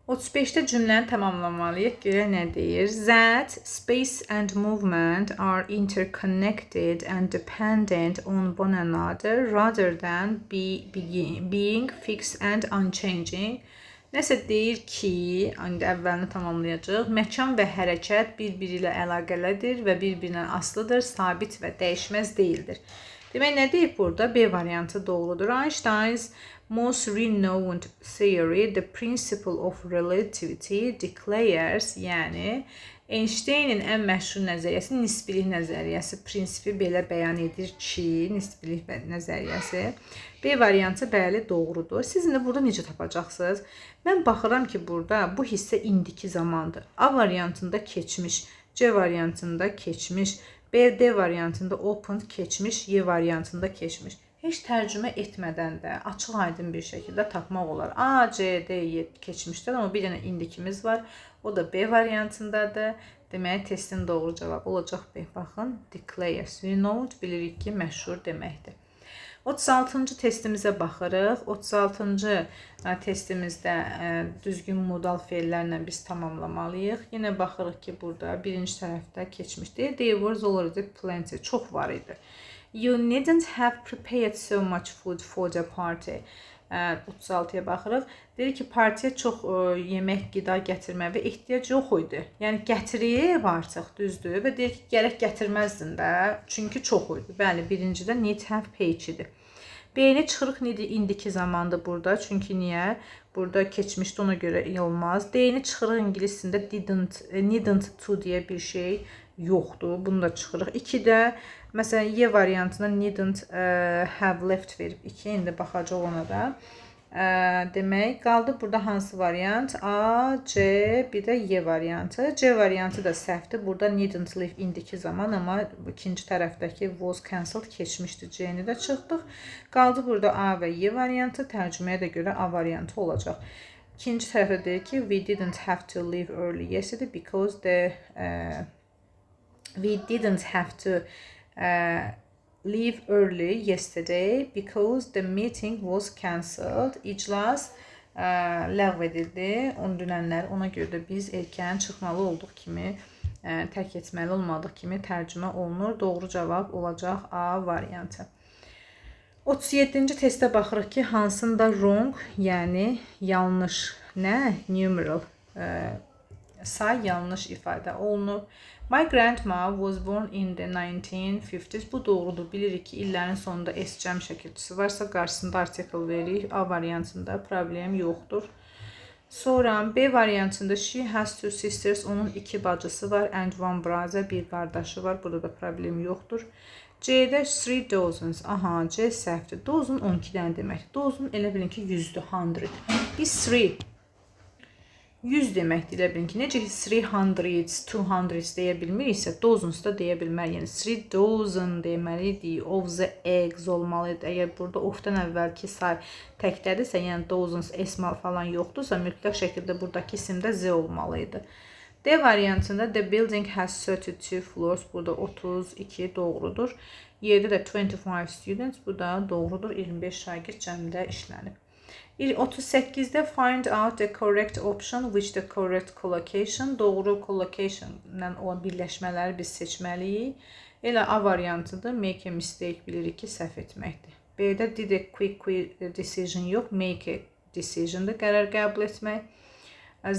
35-də cümləni tamamlamalıyıq. Görə nə deyir? That space and movement are interconnected and dependent on one another rather than being fixed and unchanging. Nəsə deyir ki, indi əvvəlini tamamlayacaq. Məkan və hərəkət bir-biri ilə əlaqəlidir və bir-birindən asılıdır, sabit və dəyişməz deyildir. Demək, nə deyib burada? B variantı doğrudur. Einstein's most renowned theory, the principle of relativity, declares, yəni Einstein'in ən məşhur nəzəriyyəsi nisbilik nəzəriyyəsi prinsipi belə bəyan edir ki, nisbilik nəzəriyyəsi. B variantı bəli doğrudur. Siz indi burada necə tapacaqsınız? Mən baxıram ki, burada bu hissə indiki zamandır. A variantında keçmiş, C variantında keçmiş, B variantında open keçmiş, Y variantında keçmiş. Heç tərcümə etmədən də açıq aydın bir şəkildə tapmaq olar. A, C, D, Y keçmişdir, amma bir dənə indikimiz var. O da B variantındadır. Deməli, testin doğru cavabı olacaq B. Baxın, declares. Renowned bilirik ki, məşhur deməkdir. 36-cı testimizə baxırıq. 36-cı testimizdə düzgün modal feillərlə biz tamamlamalıyıq. Yenə baxırıq ki, burada birinci tərəfdə keçmişdir. There was already plenty. Çox var idi. You needn't have prepared so much food for the party. 36-ya baxırıq. Deyir ki, partiyə çox yemək, qida gətirməyə ehtiyac yox idi. Yəni, gətirib artıq, düzdür. Və deyir ki, gərək gətirməzdin də, çünki çox idi. Bəli, birincidə need have page idi. B-ni çıxırıq indiki zamandır burada. Çünki niyə? Burada keçmişdi, ona görə olmaz. D-ni çıxırıq ingiliscində needn't to deyə bir şey yoxdur. Bunu da çıxırıq. 2-də, məsələn, Y variantına needn't have left verib. 2, indi baxacaq ona da. Demək, qaldı burada hansı variant? A, C, bir də Y variantı. C variantı da səhvdir. Burada needn't leave indiki zaman, amma ikinci tərəfdəki was cancelled keçmişdi. C-ni də çıxdıq. Qaldı burada A və Y variantı. Tərcüməyə də görə A variantı olacaq. İkinci tərəfdə deyir ki, we didn't have to leave early yesterday because we didn't have to leave early yesterday because the meeting was cancelled. İclas ləğv edildi. Dünənlər, ona görə də biz erkən çıxmalı olduq kimi, tərk etməli olmadıq kimi tərcümə olunur. Doğru cavab olacaq A variantı. 37-ci testə baxırıq ki, hansında wrong, yəni yanlış, nə? Numeral, say yanlış ifadə olunub. My grandma was born in the 1950s. Bu doğrudur. Bilirik ki, illərin sonunda S cəm şəkilçisi varsa, qarşısında artikel veririk. A variantında problem yoxdur. Sonra B variantında she has two sisters. Onun 2 bacısı var. And one brother. Bir qardaşı var. Burada da problem yoxdur. C'də 3 dozens. Aha, C səhvdir. Dozen 12 dənə deməkdir. Dozen elə bilin ki, 100-dür, 100. Biz 100 deməkdir, elə bilin ki, necə ki 300, 200 deyə bilmiriksə, dozens da deyə bilmər. Yəni 3 dozen deməliydik, of the eggs olmalıydı. Əgər burada ofdan əvvəlki say təkdədirsə, yəni dozens, esmal falan yoxdursa, mütləq şəkildə buradakı isimdə z olmalıydı. D variantında the building has 32 floors. Burada 32 doğrudur. Y'də də 25 students. Bu da doğrudur. 25 şagird cəmdə işlənib. 38'de find out the correct option which the correct collocation. Doğru collocation ilə olan birləşmələri biz seçməliyik. Elə A variantıdır. Make a mistake bilirik ki, səhv etməkdir. B'də did a quick decision yox. Make a decision'dır. Qərar qəbul etmək.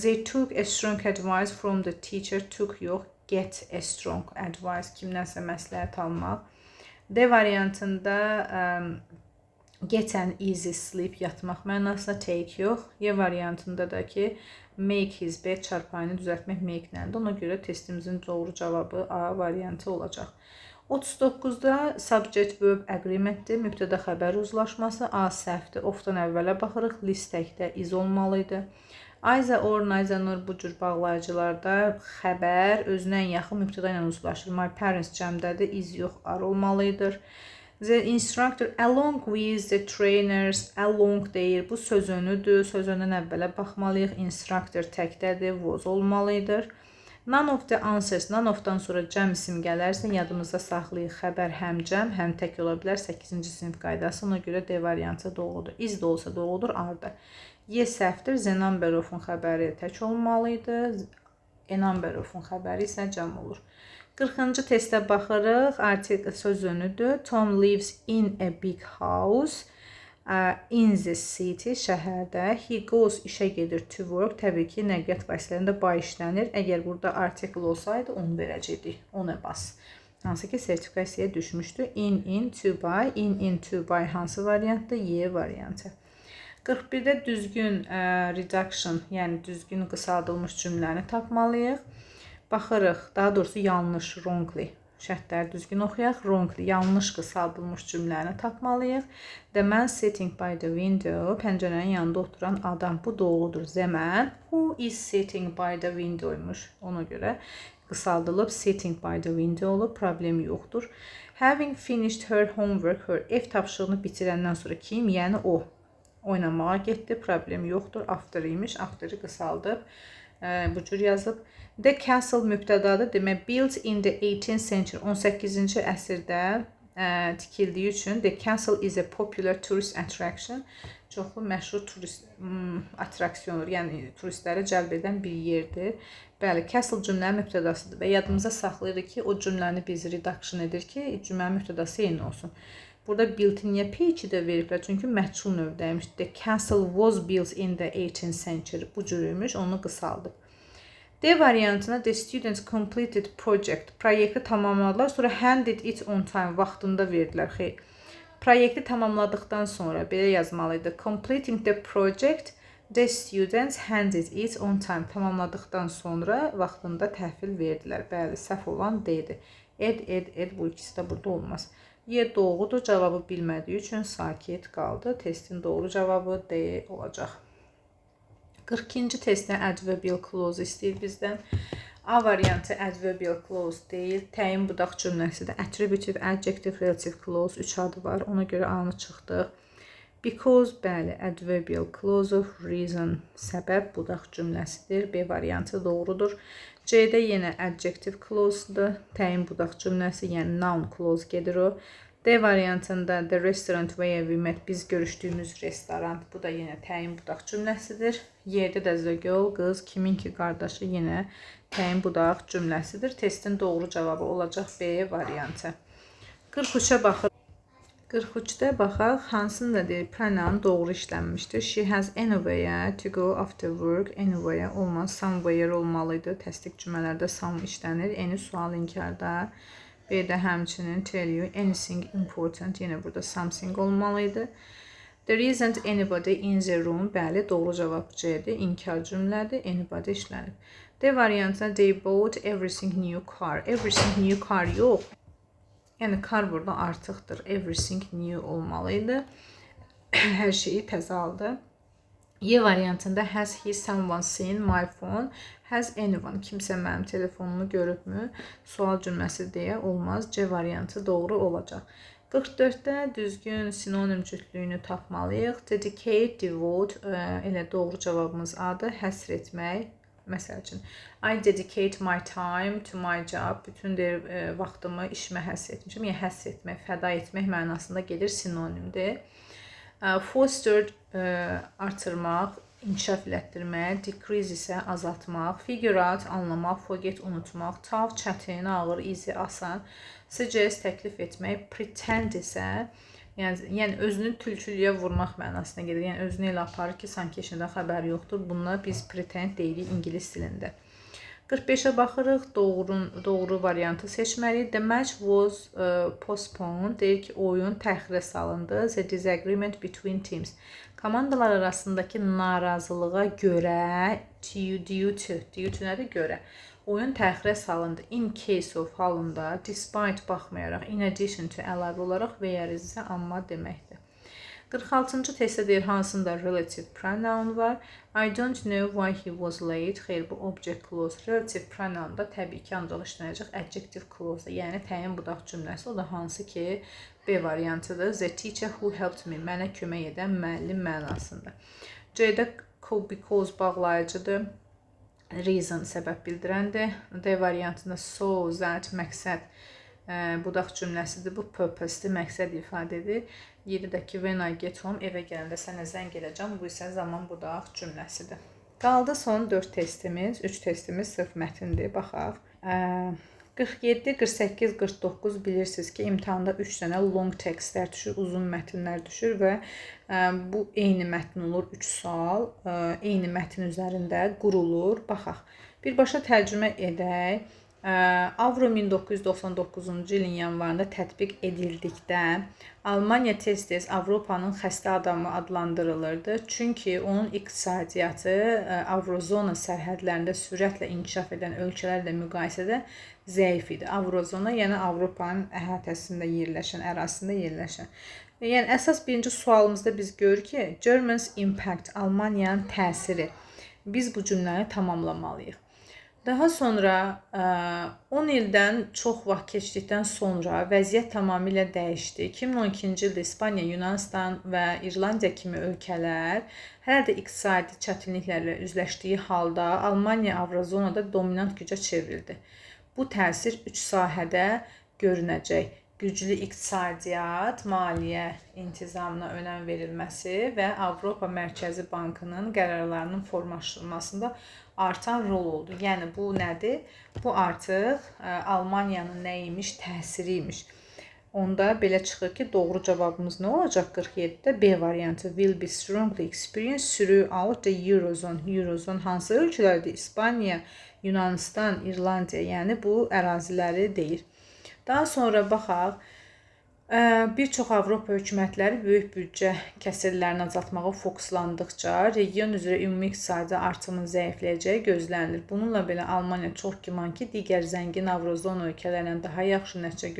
They took a strong advice from the teacher. Took yox. Get a strong advice. Kimdənsə məsləhət almaq. D variantında get an easy sleep, yatmaq mənasında, take yox. Y variantında da ki make his bed, çarpayını düzəltmək make nədir. Ona görə testimizin doğru cavabı A variantı olacaq. 39'da subject verb agreementdir. Mübtəda xəbər uzlaşması. A səhvdir. Ofdan əvvələ baxırıq. List təkdə is olmalıydı. Either or, neither nor bu cür bağlayıcılarda xəbər özünə yaxın mübtəda ilə uzlaşır. My parents cəmdədir. Is yox, are olmalıdır. The instructor along with the trainers, along deyir. Bu söz önüdür. Söz önündən əvvələ baxmalıyıq. Instructor təkdədir. Was olmalıdır. None of the answers. None of'dan sonra cəm isim gələrsə yadımızda saxlayıq. Xəbər həm cəm, həm tək ola bilər. 8-ci sinif qaydası. Ona görə D variantı doğrudur. Is də olsa doğrudur. Arda. Y səhvdir. The number of'un xəbəri tək olmalıydı. A number of'un xəbəri isə cəm olur. 40-cı testə baxırıq. Article söz önüdür. Tom lives in a big house. In the city, şəhərdə. He goes, işə gedir, to work. Təbii ki, nəqliyyat vasitələrində by işlənir. Əgər burada article olsaydı, onu verəcəkdik. Ona bas. Hansı ki, sertifikasiyaya düşmüşdü. In, to by. In, to by hansı variantdır? Y variantı. 41-də düzgün reduction, yəni düzgün qısaldılmış cümləni tapmalıyıq. Baxırıq, daha doğrusu yanlış, wrongly. Şərtləri düzgün oxuyaq. Wrongly, yanlış qısaldılmış cümləni tapmalıyıq. The man sitting by the window, pəncərənin yanında oturan adam. Bu doğrudur. The man who is sitting by the window imiş. Ona görə qısaldılıb sitting by the window olub. Problem yoxdur. Having finished her homework, her ev tapşırığını bitirəndən sonra kim? Yəni o. Oynamağa getdi. Problem yoxdur. After imiş. After'ı qısaldıb. Bu cür yazıb. The castle mübtədadır. Demək, built in the 18th century, 18-ci əsrdə tikildiyi üçün the castle is a popular tourist attraction. Çoxlu məşhur turist attraksiyondur. Yəni turistləri cəlb edən bir yerdir. Bəli, castle cümlənin mübtədasıdır və yadımıza saxlayırıq ki, o cümləni biz reduction edir ki, cümlənin mübtədası eyni olsun. Burada built-in niyə P2-də veriblər? Çünki məchul növdəymiş. The castle was built in the 18th century. Bu cürüymüş, onu qısaldıb. D variantına the students completed project. Proyekti tamamladılar, sonra handed it on time. Vaxtında verdilər. Xeyr. Proyekti tamamladıqdan sonra belə yazmalıydı. Completing the project, the students handed it on time. Tamamladıqdan sonra vaxtında təhvil verdilər. Bəli, səhv olan D-dir. Ed, bu ikisi də burada olmaz. Y doğrudur, cavabı bilmədiyi üçün sakit qaldı. Testin doğru cavabı D olacaq. 42-ci testdə adverbial clause istəyir bizdən. A variantı adverbial clause deyil. Təyin budaq cümləsidir. Attributive, adjective, relative clause 3 adı var. Ona görə A-nı çıxdıq. Because, bəli, adverbial clause of reason, səbəb budaq cümləsidir. B variantı doğrudur. C-də yenə adjective clause-dır. Təyin budaq cümləsi, yəni noun clause gedir o. D variantında the restaurant where we met, biz görüşdüyümüz restoran. Bu da yenə təyin budaq cümləsidir. Y-də də the girl, qız, kimin ki qardaşı yenə təyin budaq cümləsidir. Testin doğru cavabı olacaq B variantı. 43-ə baxır. 43-də baxaq, hansını da deyir, pronoun doğru işlənmişdir. She has anywhere to go after work. Anywhere olmaz, somewhere olmalıydı. Təsdiq cümlələrdə some işlənir. Any sual inkarda. B-də həmçinin tell you anything important. Yenə burada something olmalıydı. There isn't anybody in the room. Bəli, doğru cavab C-dir. İnkar cümlədir. Anybody işlənib. D variantında they bought everything new car. Everything new car yox. Yəni car burada artıqdır. Everything new olmalıydı. Hər şeyi təzə aldı. Y variantında has he someone seen my phone? Has anyone? Kimsə mənim telefonumu görübmü? Sual cümləsi deyə olmaz. C variantı doğru olacaq. 44-də düzgün sinonim cütlüyünü tapmalıyıq. Dedicate, devote, elə doğru cavabımız A-dır. Həsr etmək, Məsəl üçün, I dedicate my time to my job. Bütün vaxtımı işimə həsr etmişəm. Yəni həsr etmək, fəda etmək mənasında gedir, sinonimdir. Foster artırmaq, inkişaf elətdirmək, decrease isə azaltmaq, figure out anlamaq, forget unutmaq, tough çətin, ağır, easy asan, suggest təklif etmək, pretend isə yəni özünü tülkülüyə vurmaq mənasına gedir. Yəni özünü elə aparır ki, sanki işindən xəbəri yoxdur. Buna biz pretend deyirik ingilis dilində. 45-ə baxırıq, doğru variantı seçməliyik. The match was postponed. Deyir ki, oyun təxirə salındı. The disagreement between teams. Komandalar arasındakı narazılığa görə, due to nədir? Görə. Oyun təxirə salındı. In case of halında, despite baxmayaraq, in addition to əlavə olaraq, whereas isə amma deməkdir. 46-cı testdə deyir hansında relative pronoun var. I don't know why he was late. Xeyr, bu object clause. Relative pronoun-da təbii ki, ancaq işlənəcək adjective clause-da. Yəni təyin budaq cümləsi. O da hansı ki, B variantıdır. The teacher who helped me. Mənə kömək edən müəllim mənasında. C-də because bağlayıcıdır. Reason səbəb bildirəndir. D variantında so, that, məqsəd budaq cümləsidir. Bu purpose-dir, məqsəd ifadə edir. 7-dəki when I get home, evə gələndə sənə zəng edəcəm. Bu isə zaman budaq cümləsidir. Qaldı son 4 testimiz. 3 testimiz sırf mətindir. Baxaq. 47, 48, 49 bilirsiniz ki, imtahanda 3 dənə long textlər düşür, uzun mətnlər düşür və bu eyni mətn olur, 3 sual eyni mətn üzərində qurulur. Baxaq, birbaşa tərcümə edək. Avro 1999-cu ilin yanvarında tətbiq edildikdə Almaniya tez-tez Avropanın xəstə adamı adlandırılırdı. Çünki onun iqtisadiyyatı Avrozona sərhədlərində sürətlə inkişaf edən ölkələrlə müqayisədə zəif idi. Avrozona, yəni Avropanın əhatəsində yerləşən, ərazisində yerləşən. Yəni əsas birinci sualımızda biz görürük ki, Germans impact, Almaniyanın təsiri. Biz bu cümləni tamamlamalıyıq. Daha sonra 10 ildən çox vaxt keçdikdən sonra vəziyyət tamamilə dəyişdi. 2012-ci ildə İspaniya, Yunanistan və İrlandiya kimi ölkələr hələ də iqtisadi çətinliklərlə üzləşdiyi halda Almaniya Avrozonada dominant gücə çevrildi. Bu təsir 3 sahədə görünəcək. Güclü iqtisadiyyat, maliyyə intizamına önəm verilməsi və Avropa Mərkəzi Bankının qərarlarının formalaşdırılmasında artan rol oldu. Yəni bu nədir? Bu artıq Almaniyanın nə imiş? Təsiri imiş. Onda belə çıxır ki, doğru cavabımız nə olacaq? 47-də B variantı will be strongly experienced throughout the Eurozone. Eurozone hansı ölkələrdir? İspaniya, Yunanistan, İrlandiya, yəni bu əraziləri deyir. Daha sonra baxaq, bir çox Avropa hökumətləri böyük büdcə kəsirlərini azaltmağa fokuslandıqca region üzrə ümumi iqtisadi artımın zəifləyəcəyi gözlənilir. Bununla belə Almaniya çox güman ki, digər zəngin Avrozon ölkələrlə daha yaxşı nəticə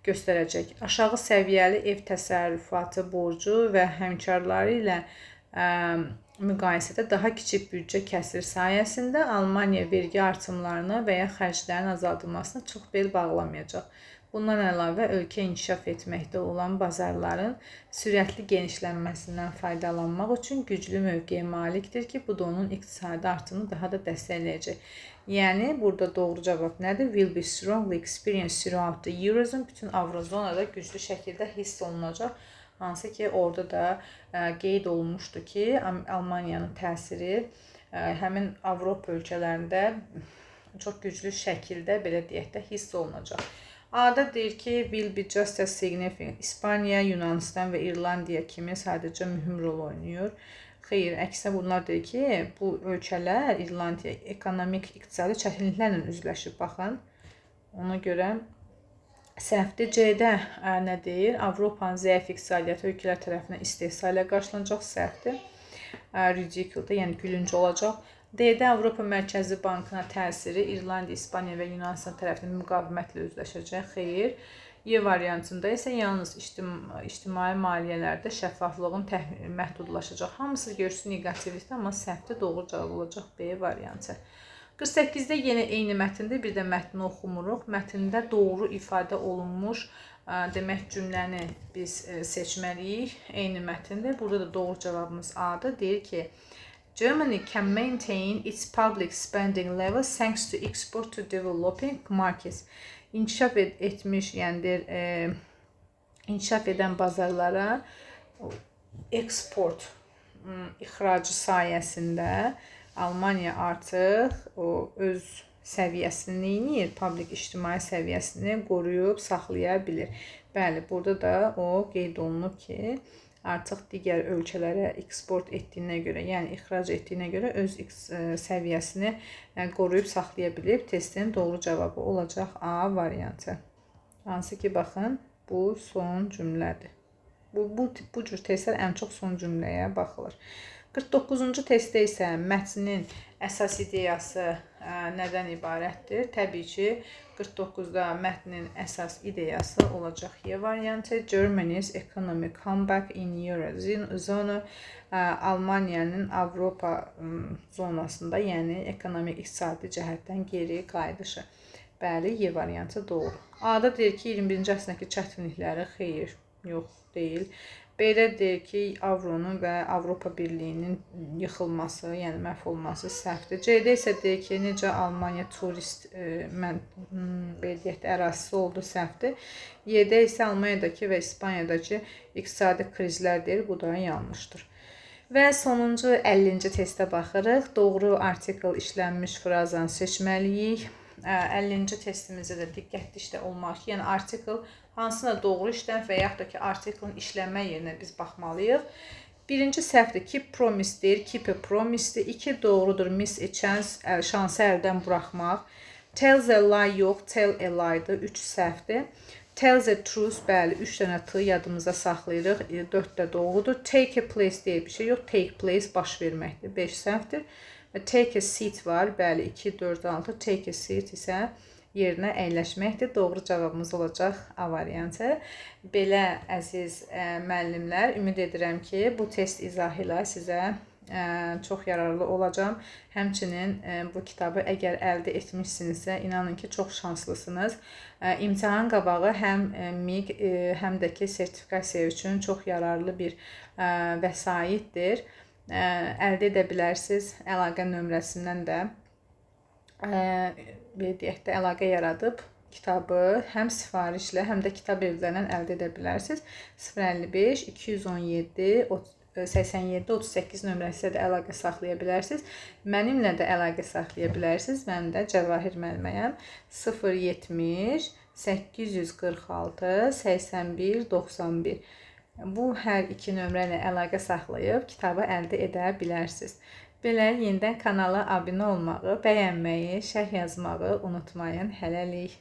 göstərəcək. Aşağı səviyyəli ev təsərrüfatı borcu və həmkarları ilə müqayisədə daha kiçik büdcə kəsiri sayəsində Almaniya vergi artımlarına və ya xərclərin azaldılmasına çox bel bağlamayacaq. Bundan əlavə ölkə inkişaf etməkdə olan bazarların sürətli genişlənməsindən faydalanmaq üçün güclü mövqeyə malikdir ki, bu da onun iqtisadi artımını daha da dəstəkləyəcək. Yəni burada doğru cavab nədir? Will be strongly experienced throughout the Eurozone. Bütün Avrozonada güclü şəkildə hiss olunacaq. Hansı ki, orada da qeyd olunmuşdu ki, Almaniyanın təsiri həmin Avropa ölkələrində çox güclü şəkildə, belə deyək də, hiss olunacaq. A-da deyir ki, will be just as significant. İspaniya, Yunanistan və İrlandiya kimi sadəcə mühüm rol oynayır. Xeyr, əksinə bunlar deyir ki, bu ölkələr, İrlandiya ekonomik, iqtisadi çətinliklərlə üzləşib. Baxın, ona görə səhvdir. C-də nə deyir? Avropanın zəif iqtisadiyyatı ölkələr tərəfindən istehsa ilə qarşılanacaq. Səhvdir. Ridiculed, yəni gülünc olacaq. D-də Avropa Mərkəzi Bankına təsiri İrlandiya, İspaniya və Yunanistan tərəfindən müqavimətlə üzləşəcək. Xeyr. Y variantında isə yalnız ictimai maliyyələrdə şəffaflığın məhdudlaşacaq. Hamısı görürsün negativlikdə, amma səhvdir. Doğru cavab olacaq B variantı. 48-də yenə eyni mətndə, bir də mətni oxumuruq. Mətndə doğru ifadə olunmuş demək cümləni biz seçməliyik. Eyni mətndə. Burada da doğru cavabımız A-dır. Deyir ki, Germany can maintain its public spending levels thanks to export to developing markets. İnkişaf etmiş, yəni inkişaf edən bazarlara eksport, ixracı sayəsində Almaniya artıq o öz səviyyəsini neyinir? Public ictimai səviyyəsini qoruyub saxlaya bilir. Bəli, burada da o qeyd olunub ki, artıq digər ölkələrə eksport etdiyinə görə, yəni ixrac etdiyinə görə öz səviyyəsini qoruyub saxlaya bilib. Testin doğru cavabı olacaq A variantı. Hansı ki, baxın, bu son cümlədir. Bu cür testlər ən çox son cümləyə baxılır. 49-cu testdə isə mətnin əsas ideyası nədən ibarətdir? Təbii ki, 49-da mətnin əsas ideyası olacaq Y variantı. Germany's economic comeback in Eurozone, Almaniyanın Avropa zonasında, yəni ekonomik iqtisadi cəhətdən geri qayıdışı. Bəli, Y variantı doğru. A-da deyir ki, 21-ci əsrdəki çətinlikləri xeyr, yox deyil. B-də deyir ki, Avronun və Avropa Birliyinin yıxılması, yəni məhv olması səhvdir. C-də isə deyir ki, necə Almaniya turist ərazisi oldu, səhvdir. Y-də isə Almaniyadakı və İspaniyadakı iqtisadi krizlər deyir, bu da yanlışdır. Və sonuncu 50-ci testə baxırıq. Doğru artikl işlənmiş frazanı seçməliyik. 50-ci testimizdə də diqqətli işlə olmaq ki, yəni artikl hansına doğru işlən və yaxud da ki, artiklın işlənmə yerinə biz baxmalıyıq. Birinci səhvdir, keep promise deyir, keep a promise-dir. 2 doğrudur, miss a chance, şansı əldən buraxmaq. Tells a lie yox, tell a lie-dır, 3 səhvdir. Tells a truth, bəli, 3 dənə t yadımızda saxlayırıq, 4 də doğrudur. Take a place deyil bir şey yox, take place baş verməkdir, 5 səhvdir. Take a seat var, bəli, 2, 4, 6, take a seat isə yerinə əyləşməkdir. Doğru cavabımız olacaq A variantı. Belə, əziz müəllimlər, ümid edirəm ki, bu test izahı ilə sizə çox yararlı olacam. Həmçinin bu kitabı əgər əldə etmişsinizsə, inanın ki, çox şanslısınız. İmtahan qabağı həm MİQ, həm də ki, sertifikasiya üçün çox yararlı bir vəsaitdir. Əldə edə bilərsiniz. Əlaqə nömrəsindən də əlaqə yaradıb kitabı həm sifarişlə, həm də kitab evlərindən əldə edə bilərsiniz. 055 217 87 38 nömrəsi də əlaqə saxlaya bilərsiniz. Mənimlə də əlaqə saxlaya bilərsiniz. Mən də Cəvahir müəlliməyəm. 070 846 81 91. Bu hər iki nömrə ilə əlaqə saxlayıb kitabı əldə edə bilərsiniz. Belə, yenidən kanala abunə olmağı, bəyənməyi, şərh yazmağı unutmayın. Hələlik.